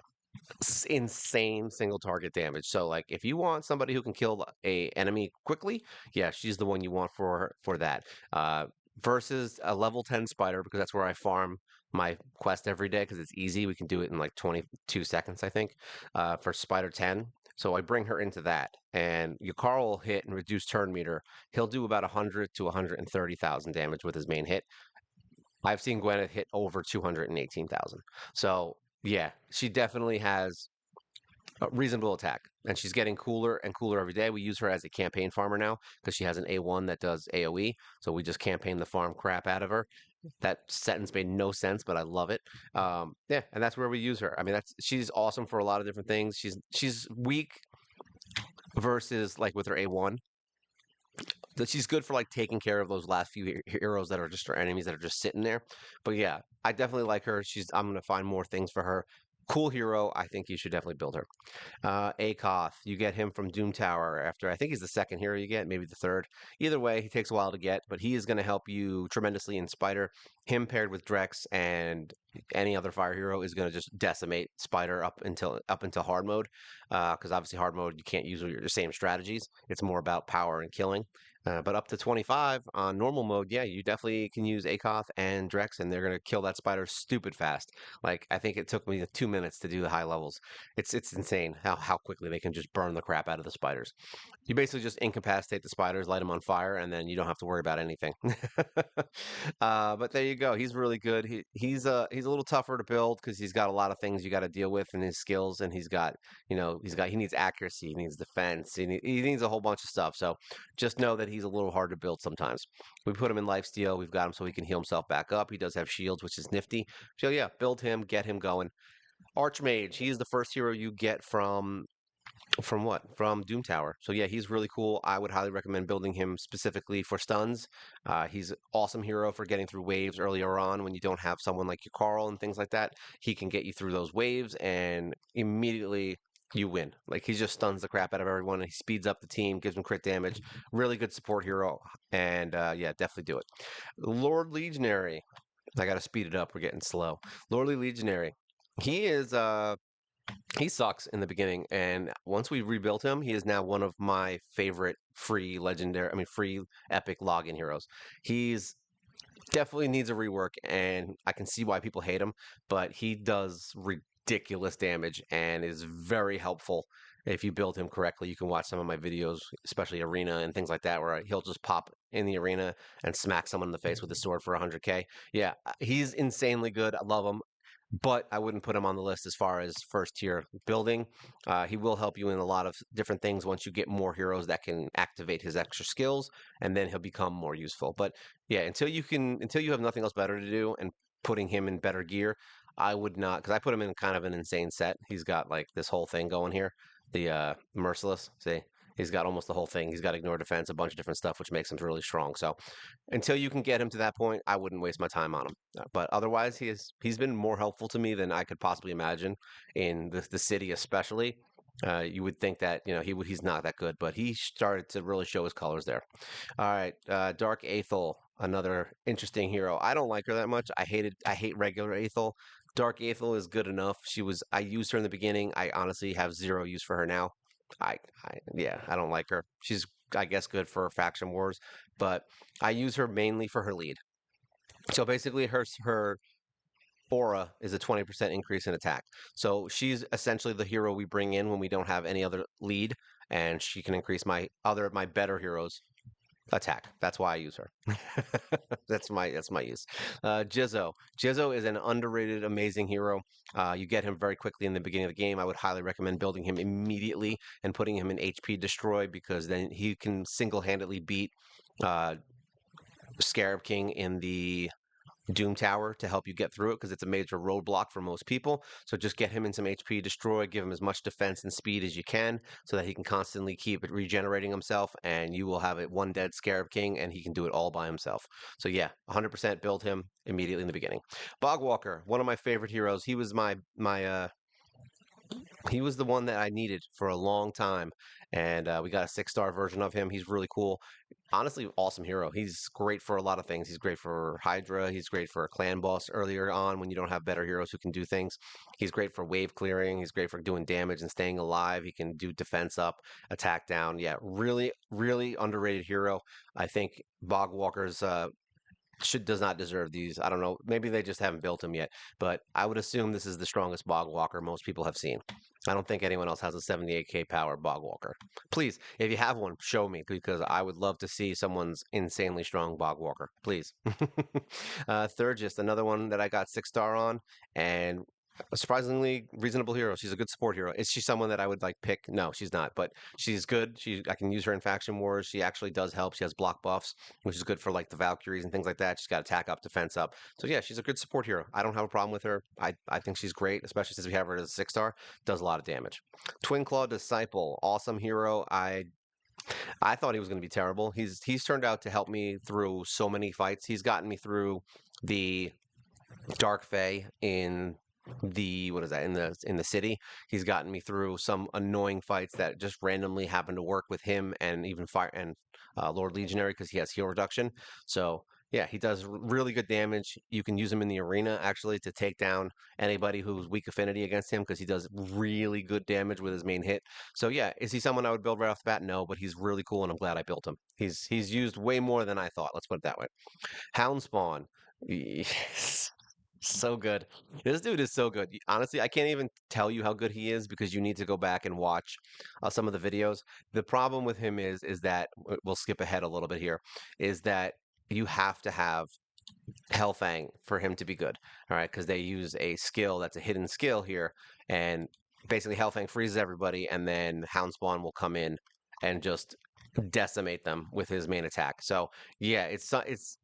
insane single target damage. So like if you want somebody who can kill a enemy quickly, yeah, she's the one you want for that. Versus a level 10 spider because that's where I farm my quest every day because it's easy. We can do it in like 22 seconds, I think, for spider 10. So I bring her into that, and Yakar will hit and reduce turn meter. He'll do about 100 to 130,000 damage with his main hit. I've seen Gwyneth hit over 218,000. So yeah, she definitely has a reasonable attack, and she's getting cooler and cooler every day. We use her as a campaign farmer now because she has an A1 that does AOE. So we just campaign the farm crap out of her. That sentence made no sense, but I love it. Yeah, and that's where we use her. I mean, she's awesome for a lot of different things. She's weak versus like with her A1 that she's good for like taking care of those last few heroes that are just her enemies that are just sitting there. But yeah, I definitely like her. I'm gonna find more things for her. Cool hero. I think you should definitely build her. Akoth, you get him from Doom Tower after I think he's the second hero you get, maybe the third. Either way, he takes a while to get, but he is going to help you tremendously in Spider. Him paired with Drex and any other fire hero is going to just decimate Spider up until hard mode. Because obviously hard mode you can't use your same strategies. It's more about power and killing. But up to 25 on normal mode, yeah, you definitely can use Akoth and Drex, and they're going to kill that spider stupid fast. Like, I think it took me 2 minutes to do the high levels. It's insane how quickly they can just burn the crap out of the spiders. You basically just incapacitate the spiders, light them on fire, and then you don't have to worry about anything. But there you go. He's really good. He's a little tougher to build because he's got a lot of things you got to deal with in his skills, and he needs accuracy, he needs defense, he needs a whole bunch of stuff. So just know that he's a little hard to build sometimes. We put him in lifesteal. We've got him so he can heal himself back up. He does have shields, which is nifty. So yeah, build him, get him going. Archmage, he is the first hero you get from what? From Doom Tower. So yeah, he's really cool. I would highly recommend building him specifically for stuns. He's an awesome hero for getting through waves earlier on when you don't have someone like Yak Carl and things like that. He can get you through those waves and immediately you win. Like he just stuns the crap out of everyone and he speeds up the team, gives them crit damage. Really good support hero. And yeah, definitely do it. Lord Legionary. I gotta speed it up. We're getting slow. Lordly Legionary. He is he sucks in the beginning, and once we rebuilt him, he is now one of my favorite free epic login heroes. He's definitely needs a rework, and I can see why people hate him, but he does ridiculous damage and is very helpful. If you build him correctly, you can watch some of my videos, especially arena and things like that, where he'll just pop in the arena and smack someone in the face with a sword for 100k. Yeah, he's insanely good. I love him, but I wouldn't put him on the list as far as first tier building. He will help you in a lot of different things once you get more heroes that can activate his extra skills, and then he'll become more useful. But yeah, until you have nothing else better to do, and putting him in better gear, I would not, because I put him in kind of an insane set. He's got like this whole thing going here, the merciless. See, he's got almost the whole thing. He's got ignore defense, a bunch of different stuff, which makes him really strong. So until you can get him to that point, I wouldn't waste my time on him. But otherwise, he's been more helpful to me than I could possibly imagine in the city, especially. You would think that he's not that good, but he started to really show his colors there. All right, Dark Athel, another interesting hero. I don't like her that much. I hate regular Athel. Dark Athel is good enough. I used her in the beginning. I honestly have zero use for her now. Yeah, I don't like her. She's, I guess, good for faction wars, but I use her mainly for her lead. So basically, her aura is a 20% increase in attack. So she's essentially the hero we bring in when we don't have any other lead, and she can increase my better heroes attack. That's why I use her. That's my use. Jizzo. Jizzo is an underrated, amazing hero. You get him very quickly in the beginning of the game. I would highly recommend building him immediately and putting him in HP Destroy because then he can single-handedly beat uh, Scarab King in the Doom Tower to help you get through it because it's a major roadblock for most people. So just get him in some HP Destroy, give him as much defense and speed as you can so that he can constantly keep it regenerating himself, and you will have it one dead Scarab King, and he can do it all by himself. So yeah, 100% build him immediately in the beginning. Bogwalker, one of my favorite heroes. He was the one that I needed for a long time, and we got a 6-star version of him. He's really cool. Honestly, awesome hero. He's great for a lot of things. He's great for Hydra. He's great for a clan boss earlier on when you don't have better heroes who can do things. He's great for wave clearing. He's great for doing damage and staying alive. He can do defense up, attack down. Yeah, really, really underrated hero. I think Bogwalker's does not deserve these. I don't know. Maybe they just haven't built him yet, but I would assume this is the strongest bog walker most people have seen. I don't think anyone else has a 78k power bog walker. Please, if you have one, show me because I would love to see someone's insanely strong bog walker. Please. Thurgist, another one that I got 6-star on, and a surprisingly reasonable hero. She's a good support hero. Is she someone that I would like pick? No, she's not, but she's good. I can use her in faction wars. She actually does help. She has block buffs, which is good for like the Valkyries and things like that. She's got attack up, defense up. So yeah, she's a good support hero. I don't have a problem with her. I think she's great, especially since we have her as a 6-star. Does a lot of damage. Twin Claw Disciple, awesome hero. I thought he was going to be terrible. He's turned out to help me through so many fights. He's gotten me through the Dark Fae in the what is that in the city. He's gotten me through some annoying fights that just randomly happen to work with him and even fire and Lord Legionary because he has heal reduction. So yeah, he does really good damage. You can use him in the arena actually to take down anybody who's weak affinity against him because he does really good damage with his main hit. So yeah, is he someone I would build right off the bat? No, but he's really cool and I'm glad I built him. He's used way more than I thought. Let's put it that way. Hound Spawn. Yes. So good. This dude is so good. Honestly, I can't even tell you how good he is because you need to go back and watch some of the videos. The problem with him is that we'll skip ahead a little bit here, is that you have to have Hellfang for him to be good. All right, because they use a skill that's a hidden skill here, and basically Hellfang freezes everybody, and then Houndspawn will come in and just decimate them with his main attack. So yeah, it's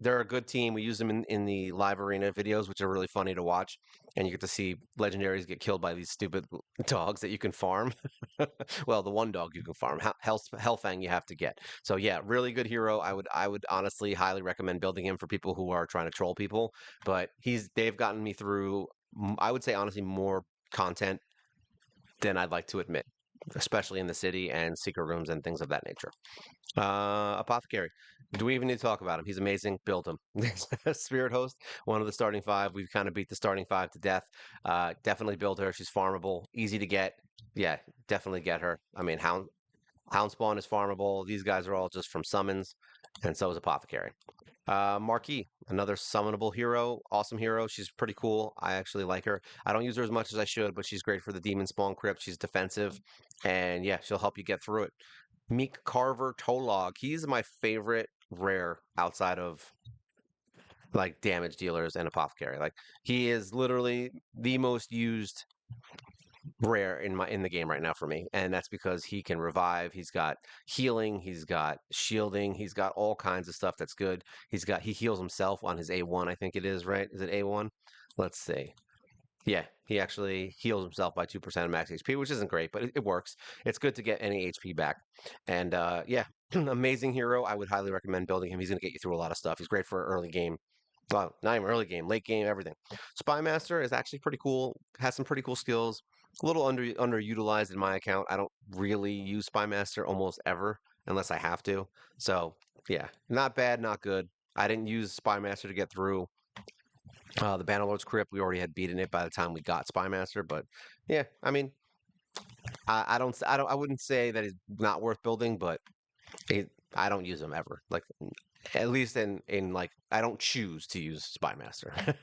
they're a good team. We use them in the live arena videos, which are really funny to watch, and you get to see legendaries get killed by these stupid dogs that you can farm. Well, the one dog you can farm, Hellfang you have to get. So yeah, really good hero. I would honestly highly recommend building him for people who are trying to troll people. But they've gotten me through. I would say honestly more content than I'd like to admit, especially in the city and secret rooms and things of that nature. Apothecary. Do we even need to talk about him? He's amazing. Build him. Spirit Host, one of the starting five. We've kind of beat the starting five to death. Definitely build her. She's farmable, easy to get. Yeah, definitely get her. I mean, Houndspawn is farmable. These guys are all just from summons, and so is Apothecary. Marquis, another summonable hero, awesome hero. She's pretty cool. I actually like her. I don't use her as much as I should, but she's great for the Demon Spawn Crypt. She's defensive, and yeah, she'll help you get through it. Meek Carver Tolog. He's my favorite rare outside of like damage dealers and apothecary. Like he is literally the most used rare in the game right now for me, and that's because he can revive. He's got healing. He's got shielding. He's got all kinds of stuff that's good. He heals himself on his A1. I think it is right. Is it A1? Let's see. Yeah, he actually heals himself by 2% of max HP, which isn't great, but it works. It's good to get any HP back. And yeah, amazing hero. I would highly recommend building him. He's going to get you through a lot of stuff. He's great for early game. Well, not even early game, late game, everything. Spy Master is actually pretty cool. Has some pretty cool skills. A little underutilized in my account. I don't really use Spy Master almost ever unless I have to. So yeah, not bad, not good. I didn't use Spy Master to get through the Bannerlord's Crypt. We already had beaten it by the time we got Spymaster, but yeah, I mean, I wouldn't say that he's not worth building, but I don't use him ever. Like at least in like I don't choose to use Spymaster.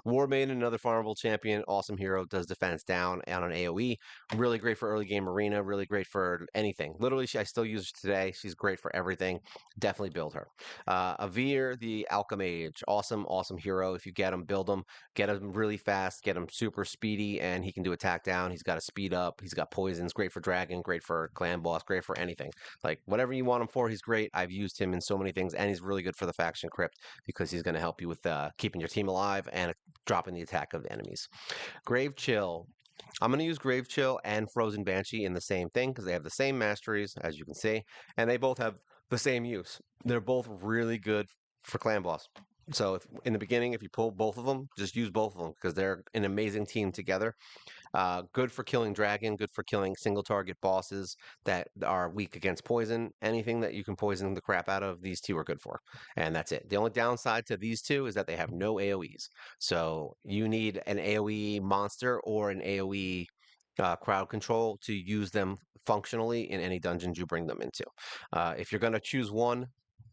Warmane, another farmable champion, awesome hero, does defense down and on AoE. Really great for early game arena, really great for anything. Literally, I still use her today. She's great for everything. Definitely build her. Avir, the Alchemage, awesome hero. If you get him, build him. Get him really fast, get him super speedy, and he can do attack down. He's got a speed up. He's got poisons. Great for dragon. Great for clan boss. Great for anything. Like whatever you want him for, he's great. I've used him in so many things, and he's really good for the faction crypt because he's going to help you with keeping your team alive and dropping the attack of the enemies. Grave Chill. I'm going to use Grave Chill and Frozen Banshee in the same thing because they have the same masteries, as you can see, and they both have the same use. They're both really good for clan boss. So in the beginning, if you pull both of them, just use both of them because they're an amazing team together. Good for killing dragon, good for killing single target bosses that are weak against poison. Anything that you can poison the crap out of, these two are good for. And that's it. The only downside to these two is that they have no AoEs. So you need an AoE monster or an AoE crowd control to use them functionally in any dungeons you bring them into. If you're going to choose one,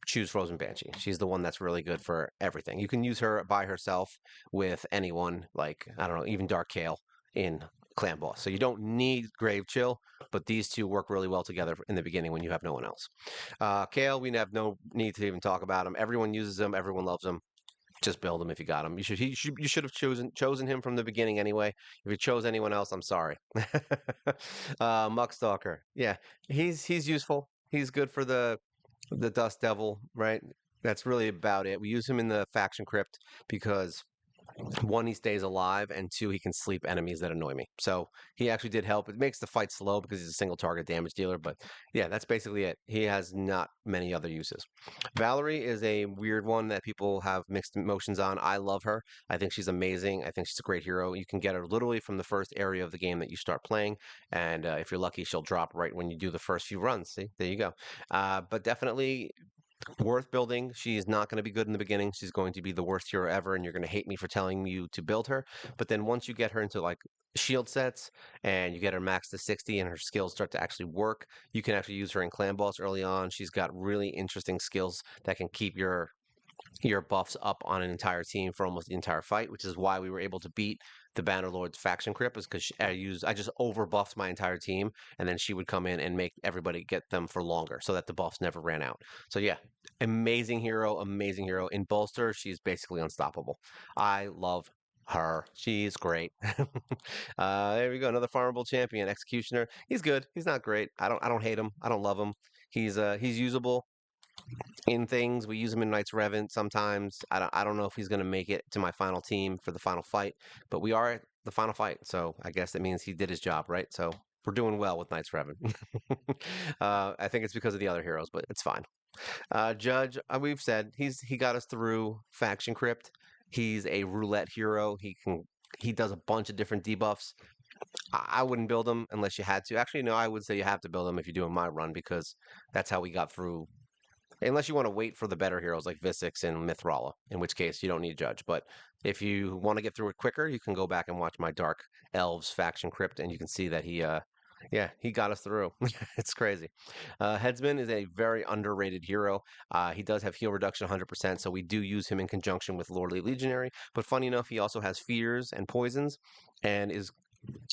choose Frozen Banshee. She's the one that's really good for everything. You can use her by herself with anyone, like, I don't know, even Dark Kael in Clan Boss. So you don't need Grave Chill, but these two work really well together in the beginning when you have no one else. Kael, we have no need to even talk about him. Everyone uses him. Everyone loves him. Just build him if you got him. You should have chosen him from the beginning anyway. If you chose anyone else, I'm sorry. Muckstalker, yeah, he's useful. He's good for the Dust Devil, right? That's really about it. We use him in the faction crypt because One, he stays alive, and two, he can sleep enemies that annoy me. So he actually did help. It makes the fight slow because he's a single target damage dealer, but yeah, that's basically it. He has not many other uses. Valerie is a weird one that people have mixed emotions on. I love her. I think she's amazing. I think she's a great hero. You can get her literally from the first area of the game that you start playing, and if you're lucky, she'll drop right when you do the first few runs. See, there you go. But definitely worth building. She is not going to be good in the beginning. She's going to be the worst hero ever, and you're going to hate me for telling you to build her. But then once you get her into like shield sets and you get her max to 60 and her skills start to actually work, you can actually use her in clan boss early on. She's got really interesting skills that can keep your buffs up on an entire team for almost the entire fight, which is why we were able to beat the Bannerlord's faction crypt, is because I just over buffed my entire team, and then she would come in and make everybody get them for longer so that the buffs never ran out. So yeah, amazing hero, amazing hero. In bolster, she's basically unstoppable. I love her. She's great. There we go. Another farmable champion, Executioner. He's good. He's not great. I don't hate him. I don't love him. He's usable in things. We use him in Knights Revenant sometimes. I don't know if he's going to make it to my final team for the final fight, but we are at the final fight, so I guess that means he did his job, right? So we're doing well with Knights Revenant. I think it's because of the other heroes, but it's fine. Judge, we've said he got us through Faction Crypt. He's a roulette hero. He does a bunch of different debuffs. I wouldn't build him unless you had to. Actually, no, I would say you have to build him if you're doing my run because that's how we got through unless you want to wait for the better heroes like Visix and Mithrala, in which case you don't need Judge. But if you want to get through it quicker, you can go back and watch my Dark Elves faction crypt, and you can see that yeah, he got us through. It's crazy. Headsman is a very underrated hero. He does have heal reduction 100%, so we do use him in conjunction with Lordly Legionary. But funny enough, he also has fears and poisons, and is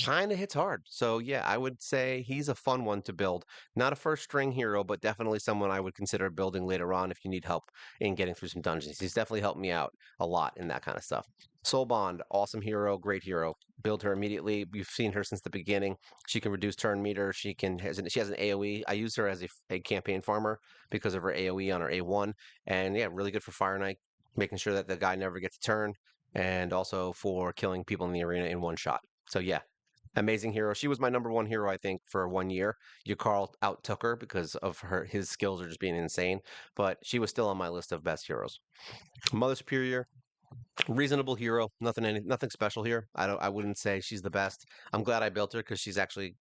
kind of hits hard. So yeah, I would say he's a fun one to build. Not a first string hero, but definitely someone I would consider building later on if you need help in getting through some dungeons. He's definitely helped me out a lot in that kind of stuff. Soul Bond, awesome hero, great hero. Build her immediately. We've seen her since the beginning. She can reduce turn meter. She has an AoE. I use her as a campaign farmer because of her AoE on her A1, and yeah, really good for Fire Knight, making sure that the guy never gets a turn, and also for killing people in the arena in one shot. So yeah, amazing hero. She was my number one hero, I think, for 1 year. Yak Carl outtook her because of his skills are just being insane, but she was still on my list of best heroes. Mother Superior, reasonable hero. Nothing special here. I wouldn't say she's the best. I'm glad I built her because she's actually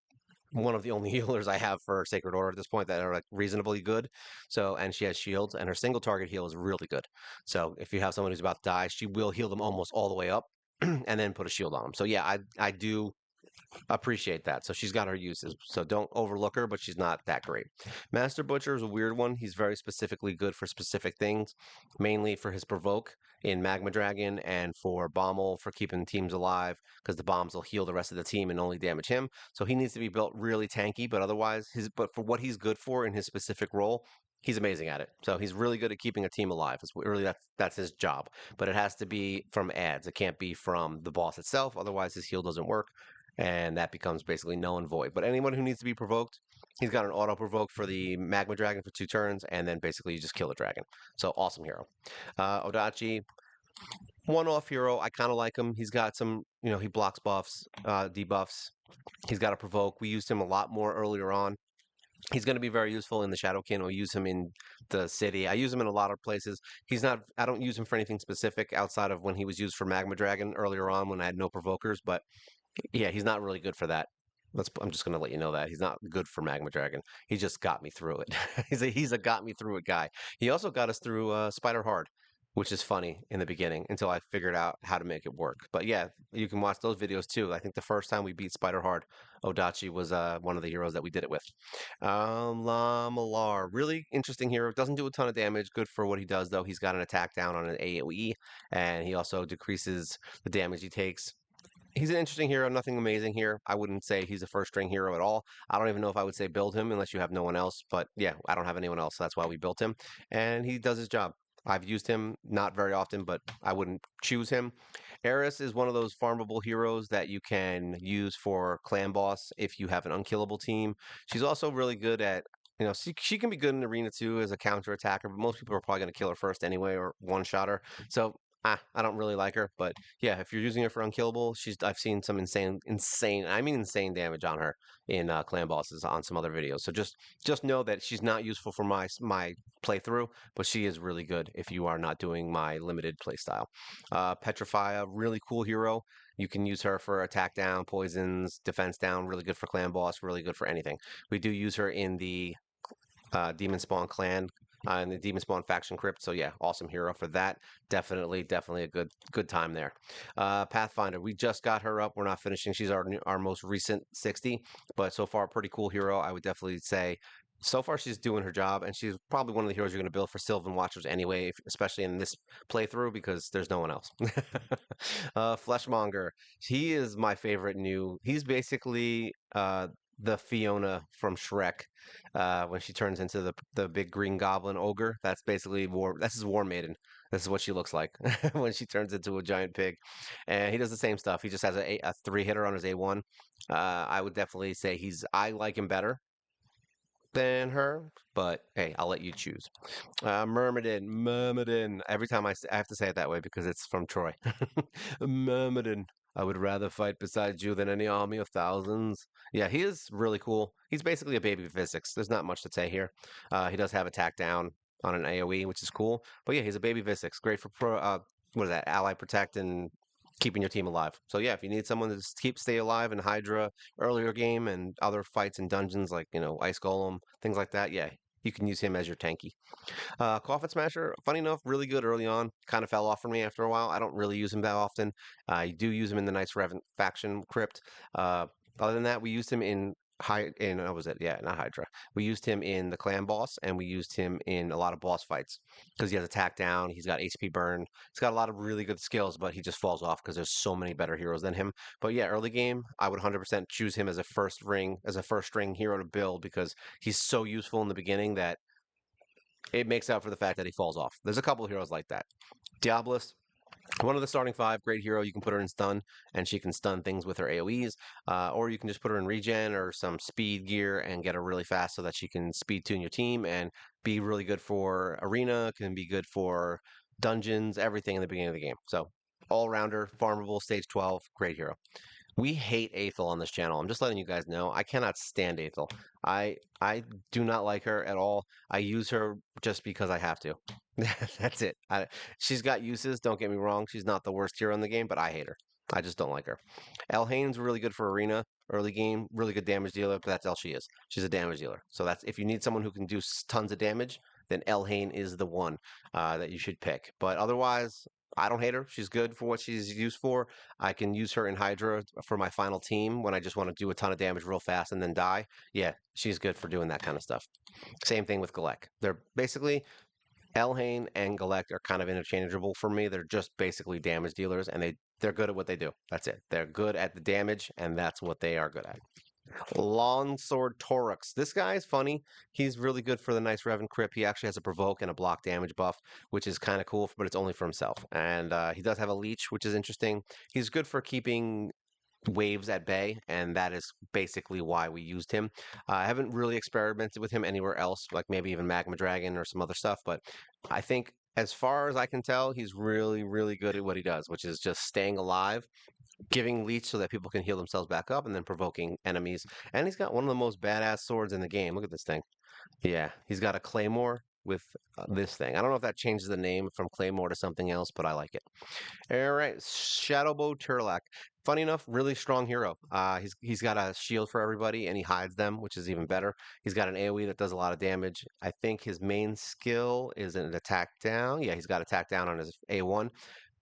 one of the only healers I have for Sacred Order at this point that are like reasonably good. So, and she has shields, and her single target heal is really good. So, if you have someone who's about to die, she will heal them almost all the way up, and then put a shield on them. So, yeah, I do appreciate that. So she's got her uses. So don't overlook her, but she's not that great. Master Butcher is a weird one. He's very specifically good for specific things, mainly for his provoke in Magma Dragon and for Bommel for keeping teams alive because the bombs will heal the rest of the team and only damage him. So he needs to be built really tanky, but otherwise but for what he's good for in his specific role, he's amazing at it. So he's really good at keeping a team alive. It's really that's his job. But it has to be from ads. It can't be from the boss itself. Otherwise his heal doesn't work and that becomes basically null and void. But anyone who needs to be provoked, he's got an auto provoke for the Magma Dragon for 2 turns, and then basically you just kill the dragon. So awesome hero. Odachi, one-off hero. I kind of like him. He's got some, he blocks buffs, debuffs. He's got a provoke. We used him a lot more earlier on. He's going to be very useful in the Shadowkin. We'll use him in the city. I use him in a lot of places. He's not. I don't use him for anything specific outside of when he was used for Magma Dragon earlier on when I had no provokers. But yeah, he's not really good for that. I'm just gonna let you know that he's not good for Magma Dragon. He just got me through it. He's a got me through it guy. He also got us through Spider Hard, which is funny in the beginning until I figured out how to make it work. But yeah, you can watch those videos too. I think the first time we beat Spider Hard, Odachi was one of the heroes that we did it with. La Malar, really interesting hero. Doesn't do a ton of damage. Good for what he does though. He's got an attack down on an AoE, and he also decreases the damage he takes. He's an interesting hero, nothing amazing here. I wouldn't say he's a first string hero at all. I don't even know if I would say build him unless you have no one else. But yeah, I don't have anyone else, so that's why we built him. And he does his job. I've used him not very often, but I wouldn't choose him. Eris is one of those farmable heroes that you can use for clan boss if you have an unkillable team. She's also really good at, she can be good in arena too as a counter attacker, but most people are probably going to kill her first anyway or one shot her. So I don't really like her, but yeah, if you're using her for unkillable, I've seen some I mean insane damage on her in clan bosses on some other videos. So just know that she's not useful for my playthrough, but she is really good if you are not doing my limited playstyle. Petrify, a really cool hero. You can use her for attack down, poisons, defense down. Really good for clan boss. Really good for anything. We do use her in the Demon Spawn clan and the Demon Spawn faction crypt. So yeah, awesome hero for that. Definitely a good time there. Pathfinder, we just got her up. We're not finishing. She's our most recent 60, but so far pretty cool hero. I would definitely say. So far, she's doing her job, and she's probably one of the heroes you're going to build for Sylvan Watchers anyway, especially in this playthrough because there's no one else. Fleshmonger, he is my favorite new. He's basically the Fiona from Shrek when she turns into the big green goblin ogre. That's basically War. This is War Maiden. This is what she looks like when she turns into a giant pig. And he does the same stuff. He just has a three hitter on his A1. I would definitely say I like him better than her, but hey, I'll let you choose. Myrmidon. Every time I have to say it that way because it's from Troy. Myrmidon. I would rather fight beside you than any army of thousands. Yeah, he is really cool. He's basically a baby physics. There's not much to say here. He does have attack down on an AoE, which is cool. But yeah, he's a baby physics. Great for what is that? Ally protect and keeping your team alive. So yeah, if you need someone to stay alive in Hydra earlier game and other fights in dungeons like Ice Golem, things like that, yeah, you can use him as your tanky. Coffin Smasher, funny enough, really good early on. Kind of fell off for me after a while. I don't really use him that often. I do use him in the Knights Revan faction crypt. Other than that, we used him in what was it? Yeah, not Hydra. We used him in the clan boss, and we used him in a lot of boss fights because he has attack down. He's got HP burn. He's got a lot of really good skills, but he just falls off because there's so many better heroes than him. But yeah, early game, I would 100% choose him as a first string hero to build because he's so useful in the beginning that it makes up for the fact that he falls off. There's a couple of heroes like that. Diabolist, one of the starting five, great hero. You can put her in stun, and she can stun things with her AoEs, or you can just put her in regen or some speed gear and get her really fast so that she can speed tune your team and be really good for arena, can be good for dungeons, everything in the beginning of the game. So all rounder, farmable, stage 12, great hero. We hate Athel on this channel. I'm just letting you guys know. I cannot stand Athel. I do not like her at all. I use her just because I have to. That's it. She's got uses, don't get me wrong. She's not the worst hero in the game, but I hate her. I just don't like her. Elhane's really good for arena, early game, really good damage dealer, but that's all she is. She's a damage dealer. So that's if you need someone who can do tons of damage, then Elhane is the one that you should pick. But otherwise, I don't hate her. She's good for what she's used for. I can use her in Hydra for my final team when I just want to do a ton of damage real fast and then die. Yeah, she's good for doing that kind of stuff. Same thing with Galek. They're basically Elhane and Galek are kind of interchangeable for me. They're just basically damage dealers, and they're good at what they do. That's it. They're good at the damage, and that's what they are good at. Longsword Torux. This guy is funny. He's really good for the nice Revan Crypt. He actually has a provoke and a block damage buff, which is kind of cool, but it's only for himself. And he does have a leech, which is interesting. He's good for keeping waves at bay, and that is basically why we used him. I haven't really experimented with him anywhere else, like maybe even Magma Dragon or some other stuff, but I think as far as I can tell, he's really good at what he does, which is just staying alive, giving leech so that people can heal themselves back up, and then provoking enemies. And he's got one of the most badass swords in the game. Look at this thing. Yeah, he's got a claymore with this thing. I don't know if that changes the name from claymore to something else, but I like it. All right, Shadowbow Turlock. Funny enough, really strong hero. He's got a shield for everybody, and he hides them, which is even better. He's got an AoE that does a lot of damage. I think his main skill is an attack down. Yeah, he's got attack down on his A1.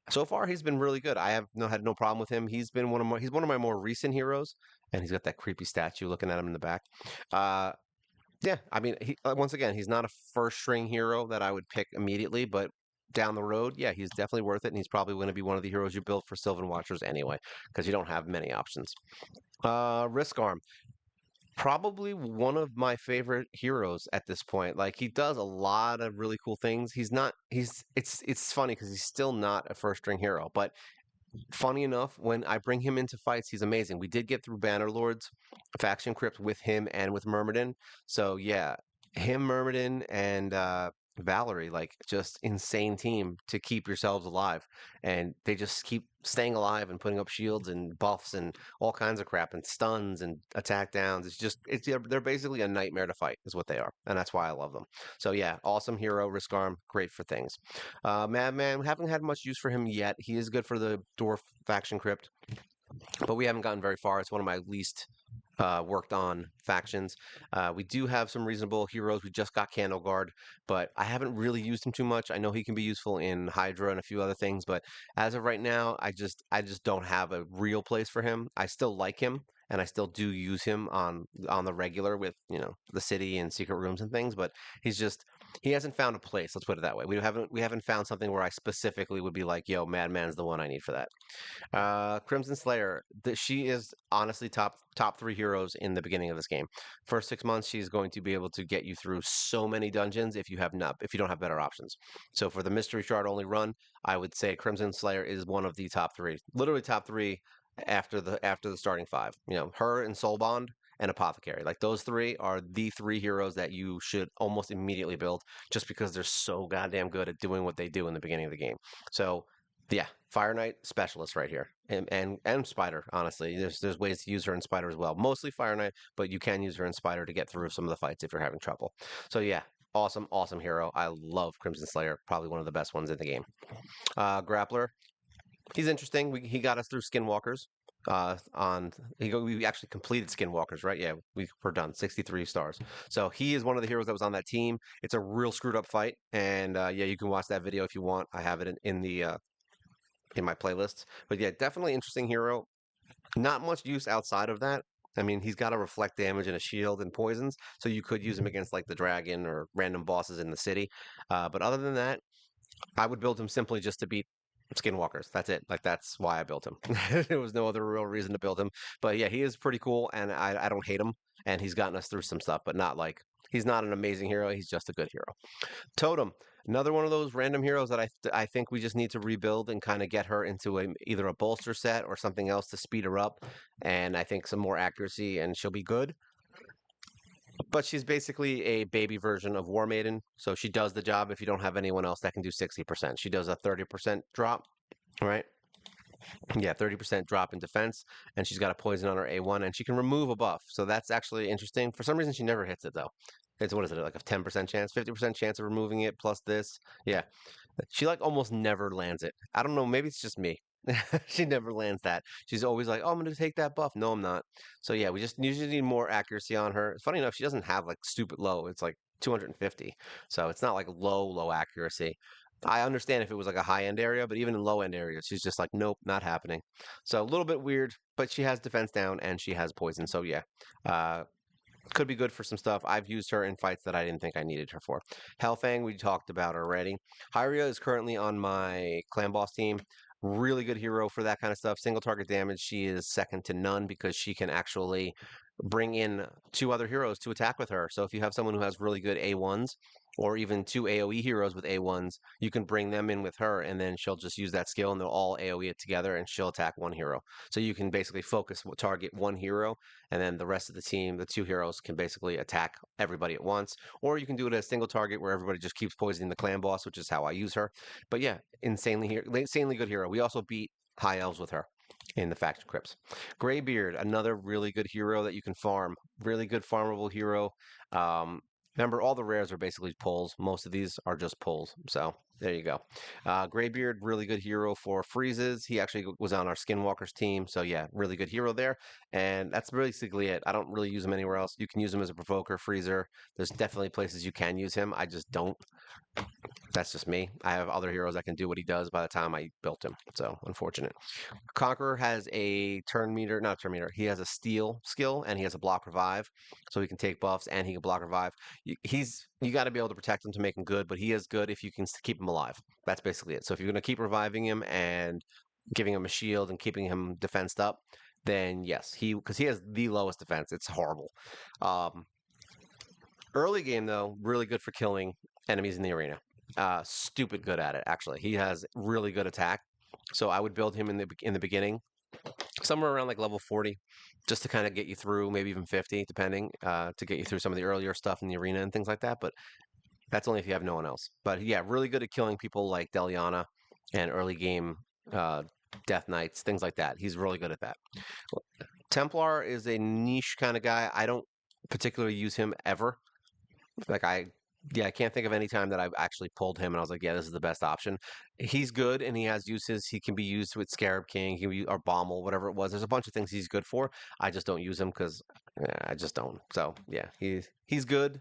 So far, he's been really good. I have had no problem with him. He's one of my more recent heroes, and he's got that creepy statue looking at him in the back. Uh, yeah, I mean, once again, he's not a first string hero that I would pick immediately, but down the road, yeah, he's definitely worth it, and he's probably going to be one of the heroes you build for Sylvan Watchers anyway, because you don't have many options. Risk Arm, probably one of my favorite heroes at this point. Like he does a lot of really cool things. He's not. It's funny because he's still not a first string hero, but funny enough, when I bring him into fights, he's amazing. We did get through Bannerlord's faction crypt with him and with Myrmidon. So yeah, him, Myrmidon, and Valerie, like just insane team to keep yourselves alive. And they just keep staying alive and putting up shields and buffs and all kinds of crap and stuns and attack downs. They're basically a nightmare to fight, is what they are. And that's why I love them. So yeah, awesome hero, risk arm, great for things. Madman, we haven't had much use for him yet. He is good for the dwarf faction crypt, but we haven't gotten very far. It's one of my least worked on factions. We do have some reasonable heroes. We just got Candle Guard, but I haven't really used him too much. I know he can be useful in Hydra and a few other things, but as of right now, I just don't have a real place for him. I still like him, and I still do use him on the regular with the city and secret rooms and things, but he hasn't found a place. Let's put it that way. We haven't found something where I specifically would be like, yo, Madman's the one I need for that. Crimson Slayer, she is honestly top three heroes in the beginning of this game. First 6 months, she's going to be able to get you through so many dungeons if you don't have better options. So for the mystery shard only run, I would say Crimson Slayer is one of the top three, literally top three after the starting five. Her and Soul Bond and Apothecary. Like those three are the three heroes that you should almost immediately build just because they're so goddamn good at doing what they do in the beginning of the game. So yeah, Fire Knight specialist right here, and Spider. Honestly, there's ways to use her in Spider as well. Mostly Fire Knight, but you can use her in Spider to get through some of the fights if you're having trouble. So yeah, awesome hero. I love Crimson Slayer, probably one of the best ones in the game. Grappler, he's interesting. He got us through Skinwalkers. We actually completed Skinwalkers, right? Yeah, we're done. 63 stars. So he is one of the heroes that was on that team. It's a real screwed up fight, and yeah, you can watch that video if you want. I have it in my playlists. But yeah, definitely interesting hero. Not much use outside of that. I mean, he's got to reflect damage and a shield and poisons, so you could use him against like the dragon or random bosses in the city. But other than that, I would build him simply just to beat Skinwalkers. That's it. Like that's why I built him. There was no other real reason to build him. But yeah, he is pretty cool, and I don't hate him. And he's gotten us through some stuff, but not like he's not an amazing hero. He's just a good hero. Totem, another one of those random heroes that I think we just need to rebuild and kind of get her into either a bolster set or something else to speed her up, and I think some more accuracy, and she'll be good. But she's basically a baby version of War Maiden, so she does the job if you don't have anyone else that can do 60%. She does a 30% drop, right? Yeah, 30% drop in defense, and she's got a poison on her A1, and she can remove a buff. So that's actually interesting. For some reason, she never hits it though. It's what is it, like a 10% chance, 50% chance of removing it plus this? Yeah, she like almost never lands it. I don't know, maybe it's just me. She never lands that. She's always like, "Oh, I'm gonna take that buff." No, I'm not. So yeah, we just usually need more accuracy on her. It's funny enough, she doesn't have like stupid low. It's like 250. So it's not like low accuracy. I understand if it was like a high end area, but even in low end areas, she's just like, nope, not happening. So a little bit weird, but she has defense down and she has poison. So yeah, uh, could be good for some stuff. I've used her in fights that I didn't think I needed her for. Hellfang, we talked about already. Hyria is currently on my clan boss team. Really good hero for that kind of stuff. Single target damage, she is second to none because she can actually bring in two other heroes to attack with her. So if you have someone who has really good A1s or even two AoE heroes with A1s, you can bring them in with her and then she'll just use that skill and they'll all AoE it together and she'll attack one hero. So you can basically target one hero and then the rest of the team, the two heroes, can basically attack everybody at once. Or you can do it as a single target where everybody just keeps poisoning the clan boss, which is how I use her. But yeah, insanely good hero. We also beat high elves with her in the faction crypts. Greybeard, another really good hero that you can farm. Really good farmable hero. Remember, all the rares are basically pulls. Most of these are just pulls. So there you go. Greybeard, really good hero for freezes. He actually was on our Skinwalkers team. So yeah, really good hero there. And that's basically it. I don't really use him anywhere else. You can use him as a provoker, freezer. There's definitely places you can use him. I just don't. That's just me. I have other heroes that can do what he does by the time I built him. So unfortunate. Conqueror has a turn meter, not turn meter. He has a steal skill and he has a block revive, so he can take buffs and he can block revive. You got to be able to protect him to make him good, but he is good if you can keep him alive. That's basically it. So if you're going to keep reviving him and giving him a shield and keeping him defensed up, then yes, because he has the lowest defense. It's horrible. Um, Early game though, really good for killing enemies in the arena. Stupid good at it actually. He has really good attack. So I would build him in the beginning, somewhere around like level 40, just to kind of get you through, maybe even 50, depending, to get you through some of the earlier stuff in the arena and things like that. But That's only if you have no one else. But yeah, really good at killing people like Deliana and early game uh, Death Knights, things like that. He's really good at that. Templar is a niche kind of guy. I don't particularly use him ever. Like yeah, I can't think of any time that I've actually pulled him and I was like, yeah, this is the best option. He's good and he has uses. He can be used with Scarab King, he can be, or Bommel, whatever it was. There's a bunch of things he's good for. I just don't use him because I just don't. So yeah, he's good,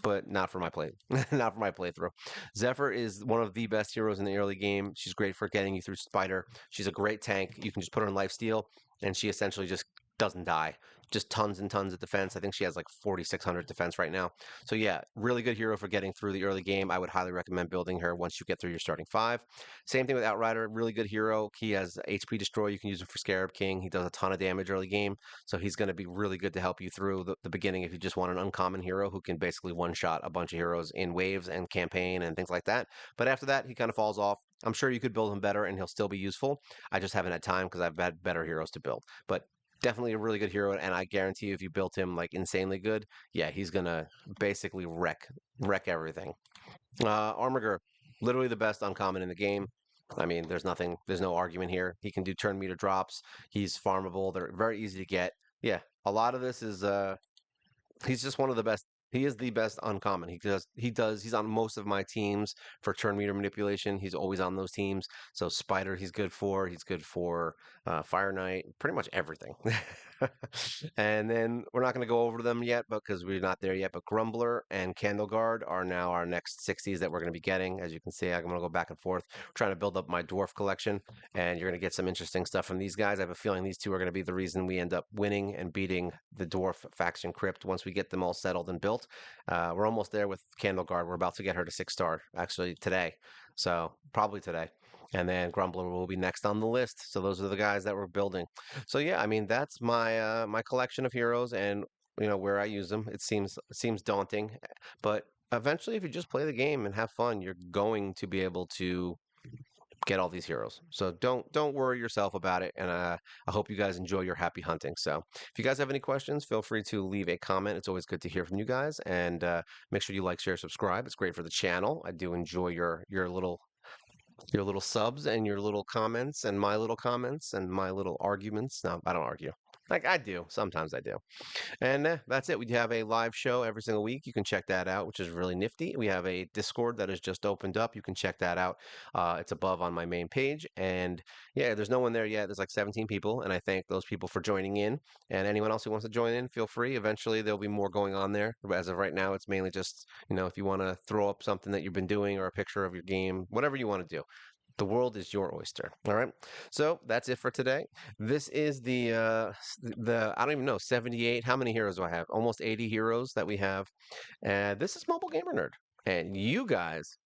but not for my play, not for my playthrough. Zephyr is one of the best heroes in the early game. She's great for getting you through Spider. She's a great tank. You can just put her in lifesteal, and she essentially just doesn't die. Just tons and tons of defense. I think she has like 4,600 defense right now. So yeah, really good hero for getting through the early game. I would highly recommend building her once you get through your starting five. Same thing with Outrider. Really good hero. He has HP Destroy. You can use him for Scarab King. He does a ton of damage early game. So he's going to be really good to help you through the beginning if you just want an uncommon hero who can basically one-shot a bunch of heroes in waves and campaign and things like that. But after that, he kind of falls off. I'm sure you could build him better and he'll still be useful. I just haven't had time because I've had better heroes to build. But definitely a really good hero, and I guarantee you if you built him like insanely good, yeah, he's gonna basically wreck everything. Armiger, literally the best uncommon in the game. I mean, there's no argument here. He can do turn meter drops. He's farmable. They're very easy to get. Yeah, a lot of this is he's just one of the best. He is the best uncommon. He's on most of my teams for turn meter manipulation. He's always on those teams. So Spider he's good for. He's good for Fire Knight, pretty much everything. And then we're not going to go over them yet because we're not there yet. But Grumbler and Candleguard are now our next 60s that we're going to be getting. As you can see, I'm going to go back and forth trying to build up my dwarf collection, and you're going to get some interesting stuff from these guys. I have a feeling these two are going to be the reason we end up winning and beating the dwarf faction crypt once we get them all settled and built. We're almost there with Candleguard. We're about to get her to 6-star actually today, so probably today. And then Grumbler will be next on the list. So those are the guys that we're building. So yeah, I mean that's my my collection of heroes and where I use them. It seems daunting, but eventually if you just play the game and have fun, you're going to be able to get all these heroes. So don't worry yourself about it. And I hope you guys enjoy your happy hunting. So if you guys have any questions, feel free to leave a comment. It's always good to hear from you guys. And make sure you like, share, subscribe. It's great for the channel. I do enjoy your little subs and your little comments and my little arguments. No, I don't argue. Like I do. Sometimes I do. And that's it. We have a live show every single week. You can check that out, which is really nifty. We have a Discord that has just opened up. You can check that out. It's above on my main page. And yeah, there's no one there yet. There's like 17 people. And I thank those people for joining in. And anyone else who wants to join in, feel free. Eventually, there'll be more going on there. But as of right now, it's mainly just, if you want to throw up something that you've been doing or a picture of your game, whatever you want to do. The world is your oyster. All right. So that's it for today. This is the I don't even know 78. How many heroes do I have? Almost 80 heroes that we have. And this is Mobile Gamer Nerd. And you guys